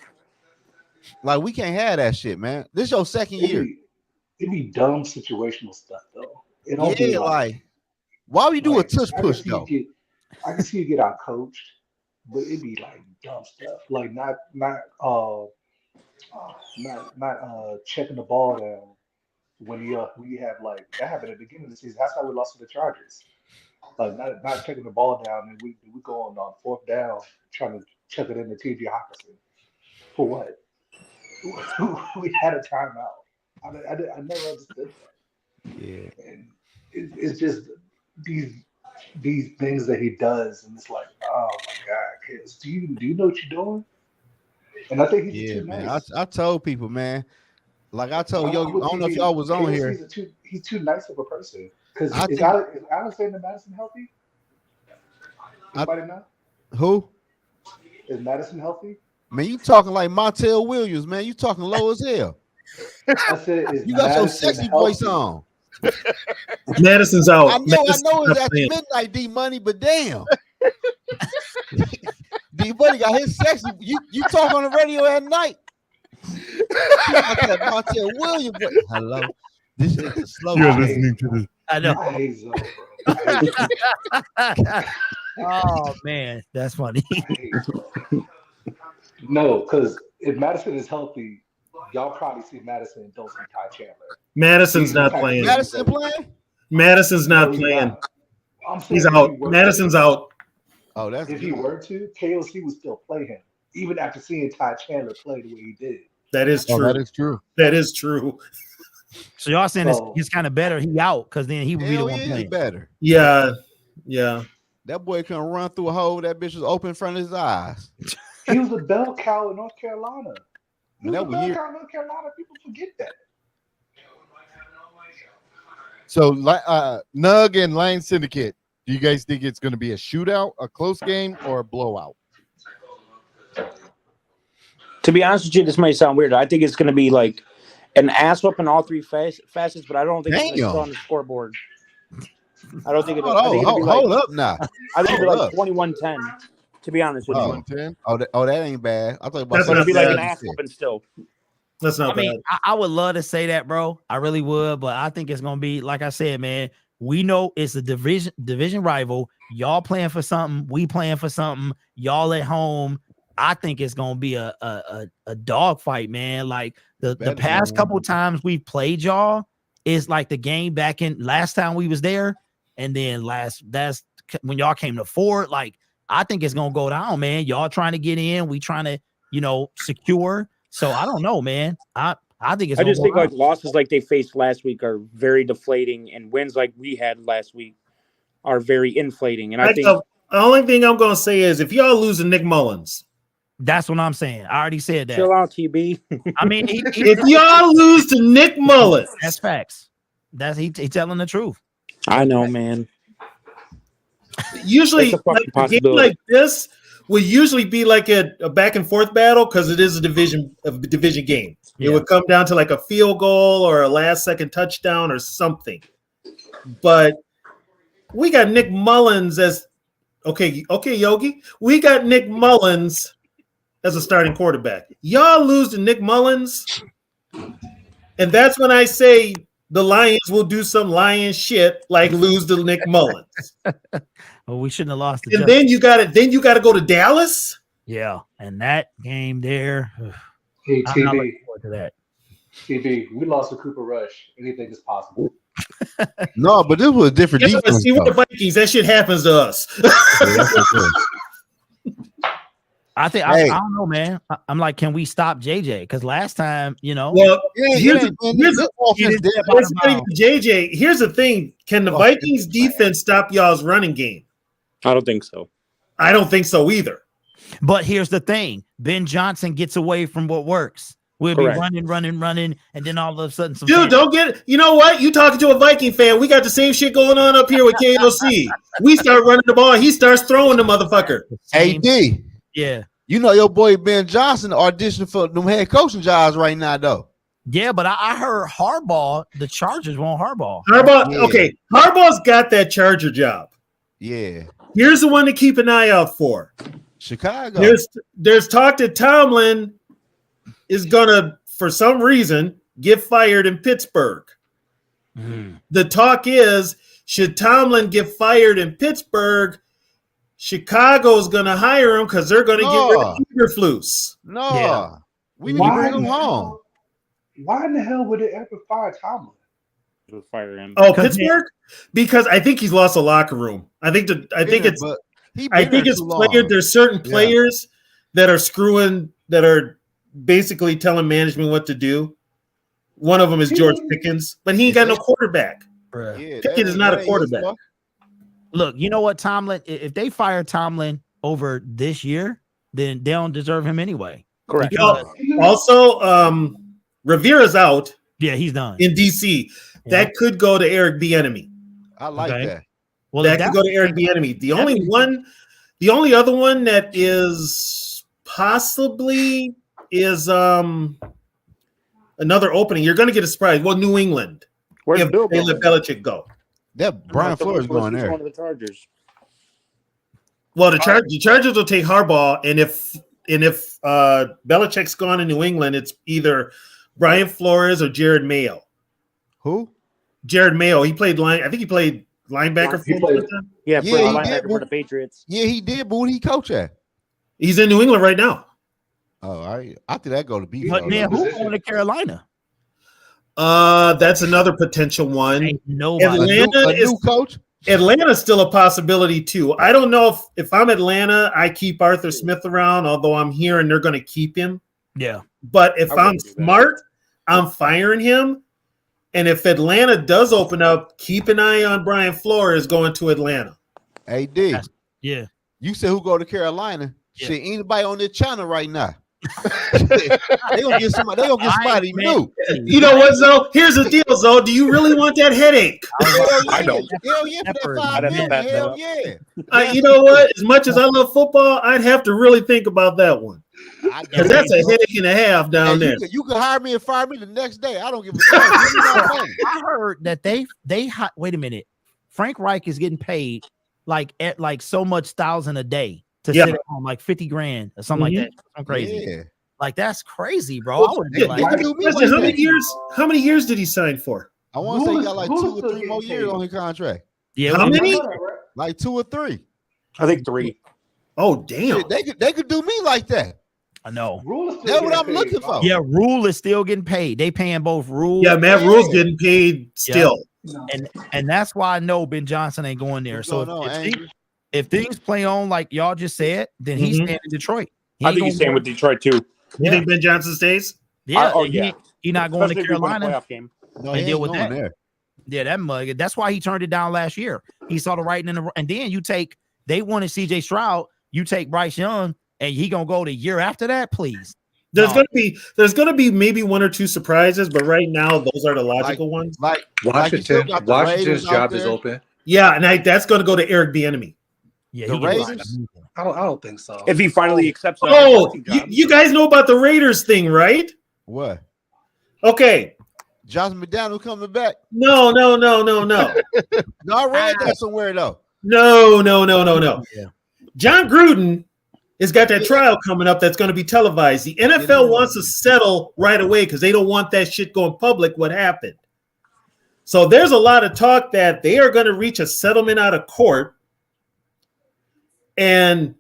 Like we can't have that shit, man. This your second year. It'd be dumb situational stuff though. It don't be Yeah, like why we do a tush push though? I can see you get out coached, but it'd be like dumb stuff, like not checking the ball down when you have like that happened at the beginning of the season. That's how we lost to the Chargers. Like not checking the ball down, and we go on fourth down trying to check it into T.J. Hawkinson. For what? We had a timeout. I never understood that. Yeah, And it's just these things that he does, and it's like, oh my God, kids, do you know what you're doing? And I think he's too man. nice. I told people, man. Like I told I'm Yogi, I with don't know if TV. y'all was on here. He's too nice of a person. Because I is think- Alexander Madison healthy? Anybody know? Who? Is Madison healthy? Man, you talking like Montel Williams, man. You talking low as hell. I said, is You got your Madison sexy voice healthy? on. Madison's out. I know Madison's it's not after playing. midnight, D Money, but damn. D Money got his sexy. You talk on the radio at night. I said Montel Williams. Hello. This is the slow. You're I hate- listening to this. I know. I hate Zoe, bro. I hate Oh man, that's funny. No, because if Madison is healthy, y'all probably see Madison and don't see Ty Chandler. Madison's not playing. Madison playing? Madison's not No, he's playing. not. I'm saying He's if he out. were Madison's to, out. Oh, that's If he good. were to, KOC would still play him, even after seeing Ty Chandler play the way he did. That is Oh, true. that is true. That is true. So y'all saying So- it's kind of better he out, because then he would be the Hell one yeah, playing. better. Yeah. That boy couldn't run through a hole. That bitch was open in front of his eyes. He was a bell cow in North Carolina. He was That a was bell year. cow in North Carolina. People forget that. So, Nug and Lion Syndicate, do you guys think it's going to be a shootout, a close game, or a blowout? To be honest with you, this might sound weird. I think it's going to be like an ass whooping all three facets, but I don't think it's going to Damn. go on the scoreboard. I don't think it'll. I think it'll be Hold like. up now. I think it'll be hold like up. 21-10. To be honest with you, 110? Oh, that ain't bad. I thought about That's but it'll be like an bad. ass whooping still. That's not I mean, bad. I would love to say that, bro. I really would, but I think it's gonna be like I said, man. We know it's a division rival. Y'all playing for something. We playing for something. Y'all at home. I think it's gonna be a dog fight, man. Like the Better, past man. couple times we played y'all is like the game back in last time we was there, and then that's when y'all came to Ford. Like I think it's gonna go down, man. Y'all trying to get in, we trying to secure. So I don't know, man. I think it's. I just think down. like losses like they faced last week are very deflating, and wins like we had last week are very inflating. And I think the only thing I'm gonna say is if y'all lose to Nick Mullins, that's what I'm saying. I already said that. chill out, TB. I mean, if y'all lose to Nick Mullins, that's facts. That's he telling the truth. I know, man. usually It's a fucking like, a game possibility. like this would usually be like a back and forth battle because it is a division game. Yeah. It would come down to like a field goal or a last second touchdown or something. But we got Nick Mullins as okay, Yogi. We got Nick Mullins as a starting quarterback. Y'all lose to Nick Mullins, and that's when I say the Lions will do some lion shit like lose to Nick Mullins. Well, we shouldn't have lost. And then you got to go to Dallas. Yeah, and that game there, Hey, I'm not TB, looking forward to that. TB, we lost to Cooper Rush. Anything is possible. No, but this was a different Yeah, but defense. see, with the though. Vikings, that shit happens to us. Yeah, that's for sure. I think Hey. I don't know, man. I'm like, can we stop JJ? Because last time, Well, Yeah, here's yeah, the- man, here's this the- offense did- here's the thing with JJ. Here's the thing: can the Oh, Vikings defense stop y'all's running game? I don't think so. I don't think so either. but here's the thing: Ben Johnson gets away from what works. We'll Correct. be running, and then all of a sudden, some Dude, don't get. You know what? You talking to a Viking fan? We got the same shit going on up here with KOC. We start running the ball. He starts throwing the motherfucker. AD, yeah, you know your boy Ben Johnson auditioning for them head coaching jobs right now, though. yeah. But I heard Harbaugh, the Chargers want Harbaugh. Harbaugh. Yeah. Okay, Harbaugh's got that Charger job. Yeah, Here's the one to keep an eye out for. Chicago. There's talk that Tomlin is gonna, for some reason, get fired in Pittsburgh. The talk is, should Tomlin get fired in Pittsburgh, Chicago's gonna hire him because they're gonna get rid of Eberflus. No, Yeah. we need to Why bring in him the home. hell? Why in the hell would it ever fire Tomlin? We'll fire him. Oh, 'Cause Pittsburgh? Because I think he's lost a locker room. I think it's But he I been think there it's too long. players. There's certain Yeah. players that are screwing, that are basically telling management what to do. One of them is George Pickens, but he ain't got no quarterback. Bruh. Yeah, Pickett is not a quarterback. Look, you know what, Tomlin? If they fire Tomlin over this year, then they don't deserve him anyway. Correct. Because- Also, Rivera's out yeah, he's done. in DC. That could go to Eric Bieniemy. I like Okay. that. Well, That if could that- go to Eric Bieniemy. The only other one that is possibly is another opening. You're going to get a surprise. Well, New England. Where's If Bill they let going? Belichick go. That Brian Flores going there. One of the Chargers. Well, the Chargers will take Harbaugh, and if Belichick's gone in New England, it's either Brian Flores or Jared Mayo. Who? Jared Mayo. He played line. I think he played linebacker. He for played- them. Yeah, Yeah, for the he linebacker did. for the Patriots. Yeah, he did. But who he coach at? He's in New England right now. Oh, I think that go to beef. But man, who position. going to Carolina? That's another potential one. Ain't nobody. Atlanta a is new coach. Atlanta's still a possibility too. I don't know if I'm Atlanta, I keep Arthur Smith around, although I'm hearing they're going to keep him. Yeah. But if I I'm wouldn't do that. smart, I'm firing him. And if Atlanta does open up, keep an eye on Brian Flores going to Atlanta. AD, Yeah. you said who go to Carolina? Yeah. Shit, anybody on this channel right now? they gonna get somebody. They gonna get somebody new. You know what, Zoe? Here's the deal, Zoe. Do you really want that headache? Hell yeah. I don't. Hell yeah, for Pepper, that $5 I'd have to million. pass that Hell up. yeah. You know what? As much as I love football, I'd have to really think about that one. Because that's a headache and a half down there. You can hire me and fire me the next day. I don't give a damn. Give me my money. I heard that they wait a minute. Frank Reich is getting paid like at like so much thousand a day to Yeah. sit at home, like 50 grand or something like that. I'm crazy. Yeah. Like that's crazy, bro. I would be Yeah, like, you can do me Listen, like that. how many years did he sign for? I want to say Who he is- got like who 2 is or still 3 more getting years paid? on his contract. yeah, How we- many? Like 2 or 3. I think 3. Oh damn! Shit, they could do me like that. I know. Rule is still That's what getting I'm paid, looking Bob. for. Yeah, Rule is still getting paid. They paying both Rule. Yeah, Matt Rule's getting paid still. No. and that's why I know Ben Johnson ain't going there. What's So going on, Angel? if things play on like y'all just said, then he's staying in Detroit. He I ain't think he's gonna staying go- with Detroit too. You think Ben Johnson stays? Yeah, Oh, and yeah. he not going Especially to if we win a Carolina playoff game. No, and he deal ain't with going that. there. Yeah, that mug. That's why he turned it down last year. He saw the writing in the and then they wanted CJ Stroud. You take Bryce Young, and he gonna go the year after that, please. There's No. gonna be maybe one or two surprises, but right now those are the logical ones. Like you still Washington. got the Washington's Raiders out job is there. open. Yeah, and that's gonna go to Eric Bieniemy. Yeah, The he gets Raiders? I don't think so. If he finally accepts a Oh, coaching you, job. you guys know about the Raiders thing, right? What? Okay. Josh McDaniel coming back? No. No, I read that somewhere though. No. Yeah. John Gruden has got that trial coming up that's going to be televised. The NFL wants to settle right away because they don't want that shit going public. What happened? So there's a lot of talk that they are going to reach a settlement out of court, and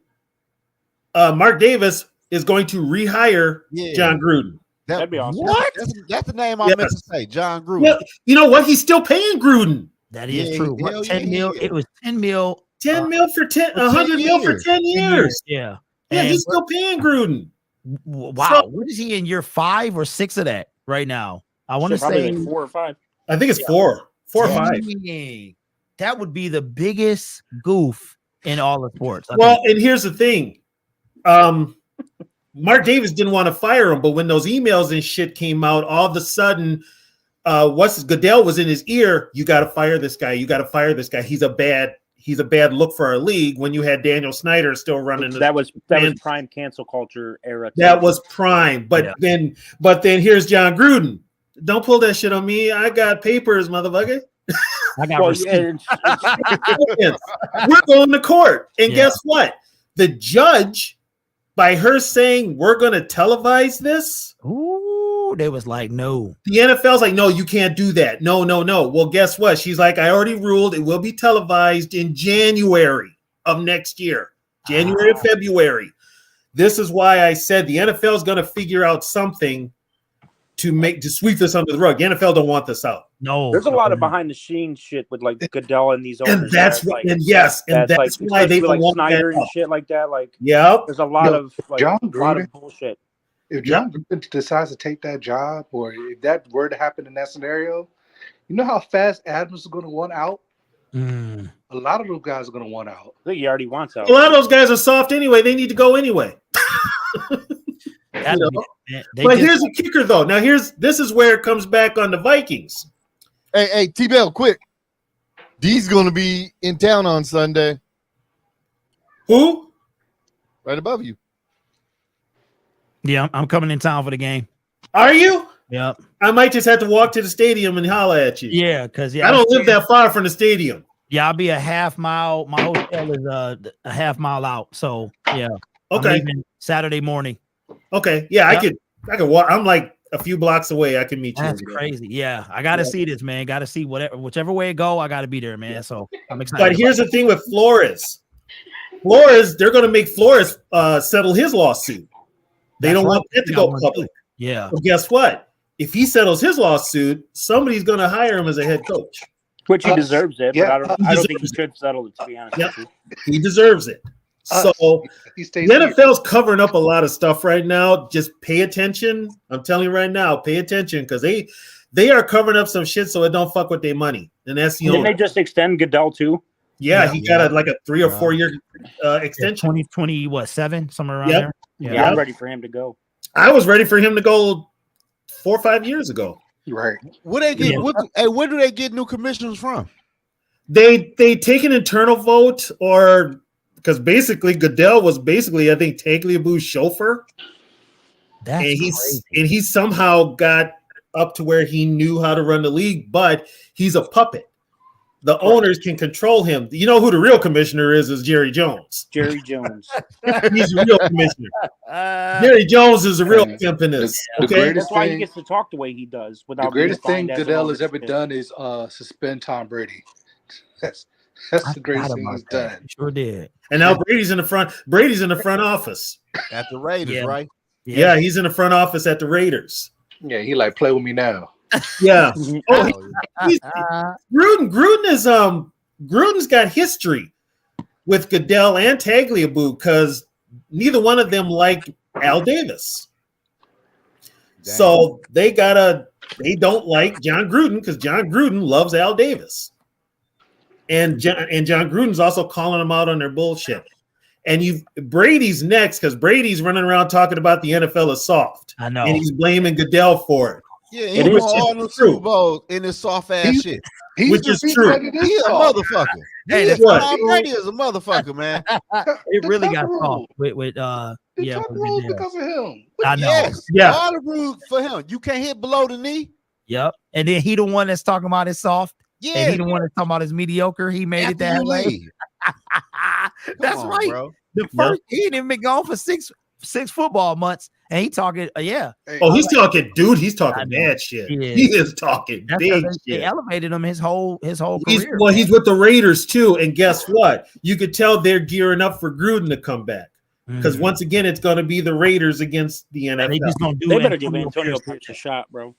Mark Davis is going to rehire John Gruden. That'd be awesome. What? That's the name I meant to say. John Gruden. Well, you know what? He's still paying Gruden. That is Yeah, true. hell What 10 mil? yeah. It was 10 mil. 10 mil for 10, 100 mil for 10 years. Yeah. Yeah, And he's still paying Gruden. wow. So- What is he in year 5 or 6 of that right now? I want to Probably say like 4 or 5. I think it's 4 or 5. dang, that would be the biggest goof in all of sports. I Well, think. and here's the thing. Mark Davis didn't want to fire him, but when those emails and shit came out, all of a sudden, Goodell was in his ear. You got to fire this guy. You got to fire this guy. He's a bad look for our league. When you had Daniel Snyder still running, That was prime cancel culture era. that was prime. But then here's John Gruden. Don't pull that shit on me. I got papers, motherfucker. I got receipts. We're going to court, and guess what? The judge, by her saying we're going to televise this, they was like, no. The NFL's like, no, you can't do that. No. Well, guess what? She's like, I already ruled it will be televised in January of next year, January or February. This is why I said the NFL is going to figure out something to sweep this under the rug. The NFL don't want this out. No, there's a lot of behind the scenes shit with like Goodell and these owners. And that's why they don't want Snyder that and shit like that. Like, there's a lot of like John a lot Gruden- of bullshit. If John Gruden decides to take that job, or if that were to happen in that scenario, you know how fast Adams is going to want out? Mm. A lot of those guys are going to want out. I think he already wants out. A lot of those guys are soft anyway. They need to go anyway. But here's the kicker, though. Now, this is where it comes back on the Vikings. Hey, T-Bell, quick. D's going to be in town on Sunday. Who? Right above you. Yeah, I'm coming in town for the game. Are you? Yep. I might just have to walk to the stadium and holler at you. Yeah, because I don't live that far from the stadium. Yeah, I'll be a half mile. My hotel is a half mile out. So yeah. Okay. I'm leaving Saturday morning. Okay. Yeah, I could walk. I'm like a few blocks away. I can meet you. That's crazy. Yeah, I got to see this, man. Got to see whichever way it go. I got to be there, man. So I'm excited. But here's the thing with Flores. They're going to make Flores settle his lawsuit. They don't want that to go public. Yeah. But guess what? If he settles his lawsuit, somebody's going to hire him as a head coach. Which he deserves it, yeah, but I don't think he should settle it, to be honest with you. He deserves it. So the NFL's covering up a lot of stuff right now. Just pay attention. I'm telling you right now, pay attention because they are covering up some shit so it don't fuck with their money. And that's the Didn't only. they just extend Goodell too? Yeah, he got a 3 or 4 year extension. 2027, somewhere around Yep. there. Yeah, I'm ready for him to go. I was ready for him to go 4 or 5 years ago. Right. What they get? Where do they get new commissioners from? They take an internal vote, or because basically Goodell was I think Tagliabue's chauffeur. That's crazy. And he somehow got up to where he knew how to run the league, but he's a puppet. The owners can control him. You know who the real commissioner is Jerry Jones. Jerry Jones. He's the real commissioner. Jerry Jones is a real pimp in this. Okay? That's why he gets to talk the way he does. Without The greatest being thing defined as Goodell an has ever owner. done is suspend Tom Brady. That's I the greatest forgot thing about he's that. done. Sure did. And now Brady's in the front. Brady's in the front office. At the Raiders, Yeah. right? Yeah, he's in the front office at the Raiders. Yeah, he like play with me now. Yeah. Oh, Oh, Gruden is Gruden's got history with Goodell and Tagliabue because neither one of them liked Al Davis. So they don't like John Gruden because John Gruden loves Al Davis. And John Gruden's also calling them out on their bullshit. And Brady's next because Brady's running around talking about the NFL is soft. I know. And he's blaming Goodell for it. Yeah, he won all the Super Bowls in his soft ass shit. Which is true. He's a motherfucker. Hey, that's Tom Brady is a motherfucker, man. It really got soft with They yeah. took with rules Goodell. because of him. I know. Yes, Yeah. all the rules for him. You can't hit below the knee. Yep. And then he the one that's talking about his soft. Yeah, And he the one that's talking about his mediocre. He made it that way. That's on, right. bro. The first he ain't even been gone for six football months, and he talking. Yeah. Oh, he's talking, dude. He's talking know. mad shit. He He is. is talking That's big 'cause they shit. elevated him his whole He's career. with the Raiders too, and guess what? You could tell they're gearing up for Gruden to come back because once again, it's going to be the Raiders against the NFL. they just gonna do. They better give Antonio Antonio Pierce. Pierce a shot, bro.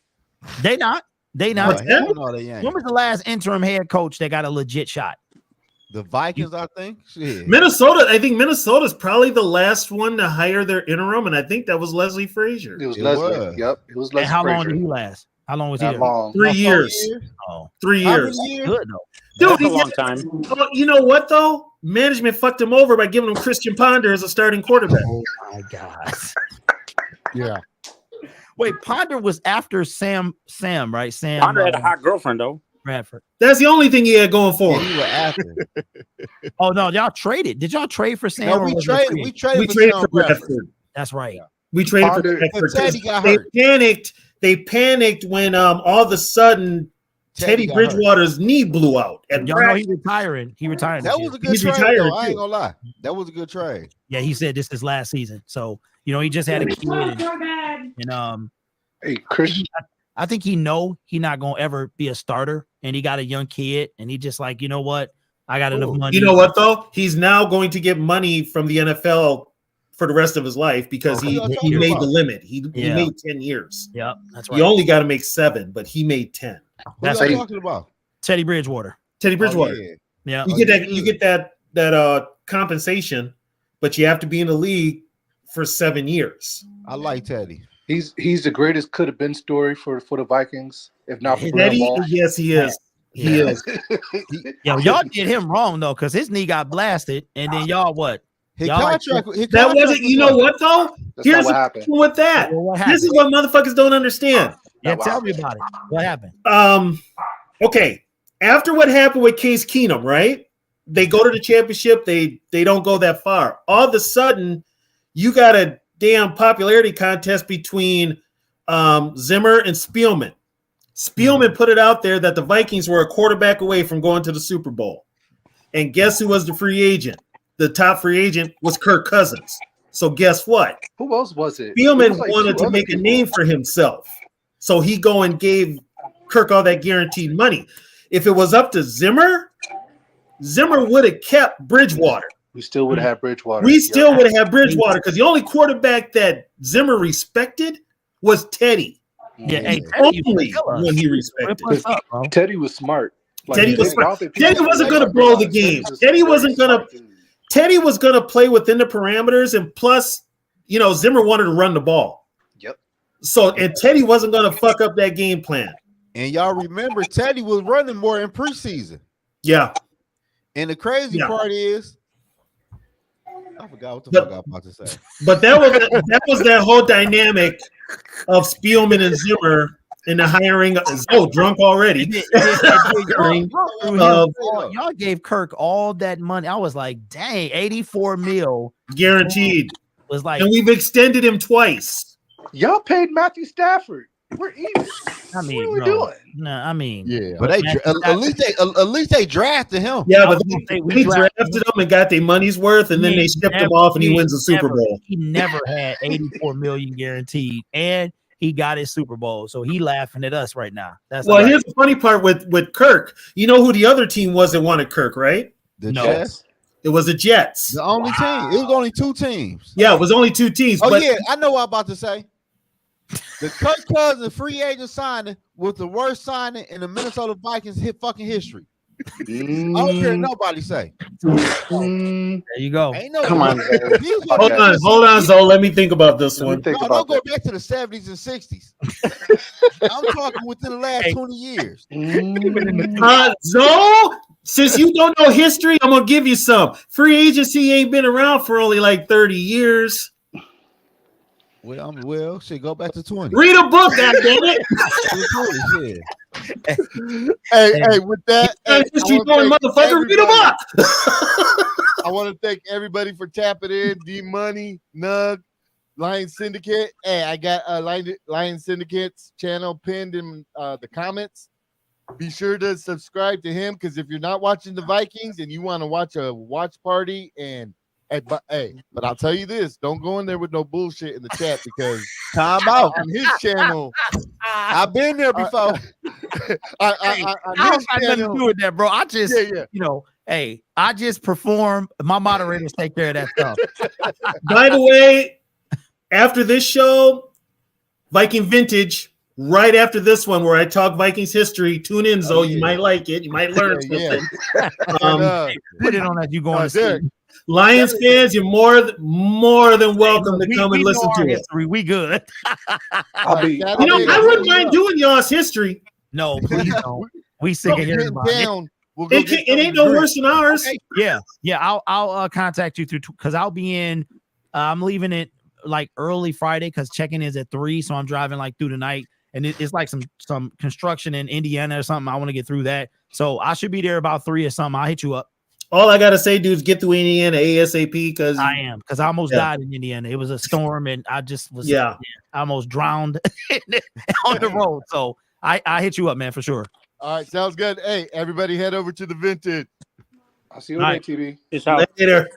They not. They not. What's that? No, they ain't. When was the last interim head coach that got a legit shot? The Vikings, I think. Shit. Minnesota, I think Minnesota's probably the last one to hire their interim, and I think that was Leslie Frazier. It was It Leslie. was. Yep, it was And Leslie. how long Frazier. did he last? How long was he Not there? long. 3 About 4 years. Oh, 3 How years. many years? good though. Dude, That's a he long get- time. oh, you know what though? Management fucked him over by giving him Christian Ponder as a starting quarterback. Oh my god. Yeah. Wait, Ponder was after Sam, right? Sam Ponder had a hot girlfriend though. Bradford. That's the only thing he had going for Yeah, him. he was after. Oh no, y'all traded. Did y'all trade for Sam? No, or we was it traded. free? We traded We for traded Sean for Bradford. Bradford. That's right. We traded for Ponder- Bradford Teddy 'cause got they hurt. panicked. They panicked when all of a sudden Teddy got hurt. Bridgewater's knee blew out. And Y'all know he retiring. He retiring. That this was year. a good He's trade, retired, though. I ain't too. gonna lie. That was a good trade. Yeah, he said this is last season. So he just had a kid, and Hey, Christian. I think he not gonna ever be a starter, and he got a young kid, and he just like, you know what, I got enough money. you know what though? He's now going to get money from the NFL for the rest of his life because Oh, he what y'all made talking the about? limit. He Yeah. made 10 years. Yep, that's right. You only got to make 7, but he made 10. Who That's y'all right. talking about? Teddy Bridgewater. Teddy Bridgewater. Oh, yeah. Yeah, You Oh, get yeah, that. You good. get that compensation, but you have to be in the league for 7 years. I like Teddy. He's the greatest could have been story for the Vikings, if not for Brett Teddy, Ball. yes, he is. He Yeah. is. yeah. Y'all did him wrong though, because his knee got blasted, and then y'all what? His Y'all like- contract. His That contract wasn't. was You know up. what though? That's Here's not what the happened. problem with that. Well, what This is happened? what motherfuckers don't understand. Yeah, Not what tell me happened. about it. What happened? Okay. After what happened with Case Keenum, right? They go to the championship. They don't go that far. All of a sudden, you got a damn popularity contest between Zimmer and Spielman. Spielman put it out there that the Vikings were a quarterback away from going to the Super Bowl. And guess who was the free agent? The top free agent was Kirk Cousins. So guess what? Who else was it? Spielman It was like wanted two to other make a people. name for himself. So he go and gave Kirk all that guaranteed money. If it was up to Zimmer, Zimmer would have kept Bridgewater. We still would have had Bridgewater. We Yep. still would have had Bridgewater because the only quarterback that Zimmer respected was Teddy. Yeah, hey, Mhm. Teddy used to Only kill us. when he Rip respected. us up, bro. Teddy was smart. Teddy was I don't smart. think people Teddy wasn't realize going to blow the that. game. Teddy's a Teddy very wasn't going smart to. dude. Teddy was going to play within the parameters, and plus, Zimmer wanted to run the ball. Yep. So, and Teddy wasn't going to fuck up that game plan. And y'all remember Teddy was running more in preseason. Yeah. And the crazy Yeah. part is, I forgot what the But- fuck I was about to say. But that was that whole dynamic of Spielman and Zimmer in the hiring. Drunk already. Hiring of Y'all gave Kirk all that money. I was like, dang, 84 mil guaranteed, was like, and we've extended him twice. Y'all paid Matthew Stafford. We're even. I mean, what are we bro. doing? No, I mean, Yeah. But at least they drafted him. Yeah, I but was gonna say, we they drafted drafted him and got their money's worth, and then they shipped him off, and he wins the Super Bowl. He never had 84 million guaranteed, and he got his Super Bowl. So he laughing at us right now. That's Well, all right. here's the funny part with Kirk. You know who the other team was that wanted Kirk, right? The No. Jets, It was the Jets. the only team. It was only 2 teams. Yeah, it was only 2 teams. Oh but yeah, I know what I'm about to say. The Kirk Cousins free agent signing was the worst signing in the Minnesota Vikings fucking history. I don't care what nobody say. There you go. Ain't no Come on, Zoe. hold on, Zoe. Let me think about this one. Think No, about don't go that. back to the 70s and 60s. I'm talking within the last 20 years. Zoe, since you don't know history, I'm gonna give you some. Free agency ain't been around for only like 30 years. Well, shit, go back to 20. Read a book, goddammit. Hey, with that, hey, History going, motherfucker. Read a book. I want to thank everybody for tapping in. D Money, Nug, Lion Syndicate. Hey, I got Lion Syndicate's channel pinned in the comments. Be sure to subscribe to him because if you're not watching the Vikings and you want to watch a watch party but I'll tell you this: don't go in there with no bullshit in the chat because Time out. on his channel, I've been there before. I don't got nothing to do with that, bro. I just, hey, I just perform. My moderators take care of that stuff. By the way, after this show, Viking Vintage, right after this one where I talk Vikings history, tune in, Zoe. You might like it. You might learn something. Put it on as you go on. Lions fans, you're more than welcome to come and listen to it. History. We good. I'll be. I wouldn't mind doing y'all's history. No, please don't. We sick of hearing about it. It ain't no worse than ours. Okay. Yeah. I'll contact you through because I'll be in. I'm leaving it like early Friday because check-in is at 3, so I'm driving like through the night, and it's like some construction in Indiana or something. I want to get through that, so I should be there about 3 or something. I'll hit you up. All I gotta say, dude, is get to Indiana ASAP because I almost died in Indiana. It was a storm, and I just was I almost drowned on the road. So I hit you up, man, for sure. All right, sounds good. Hey, everybody, head over to the Vintage. I'll see you later, TB. It's out. Later.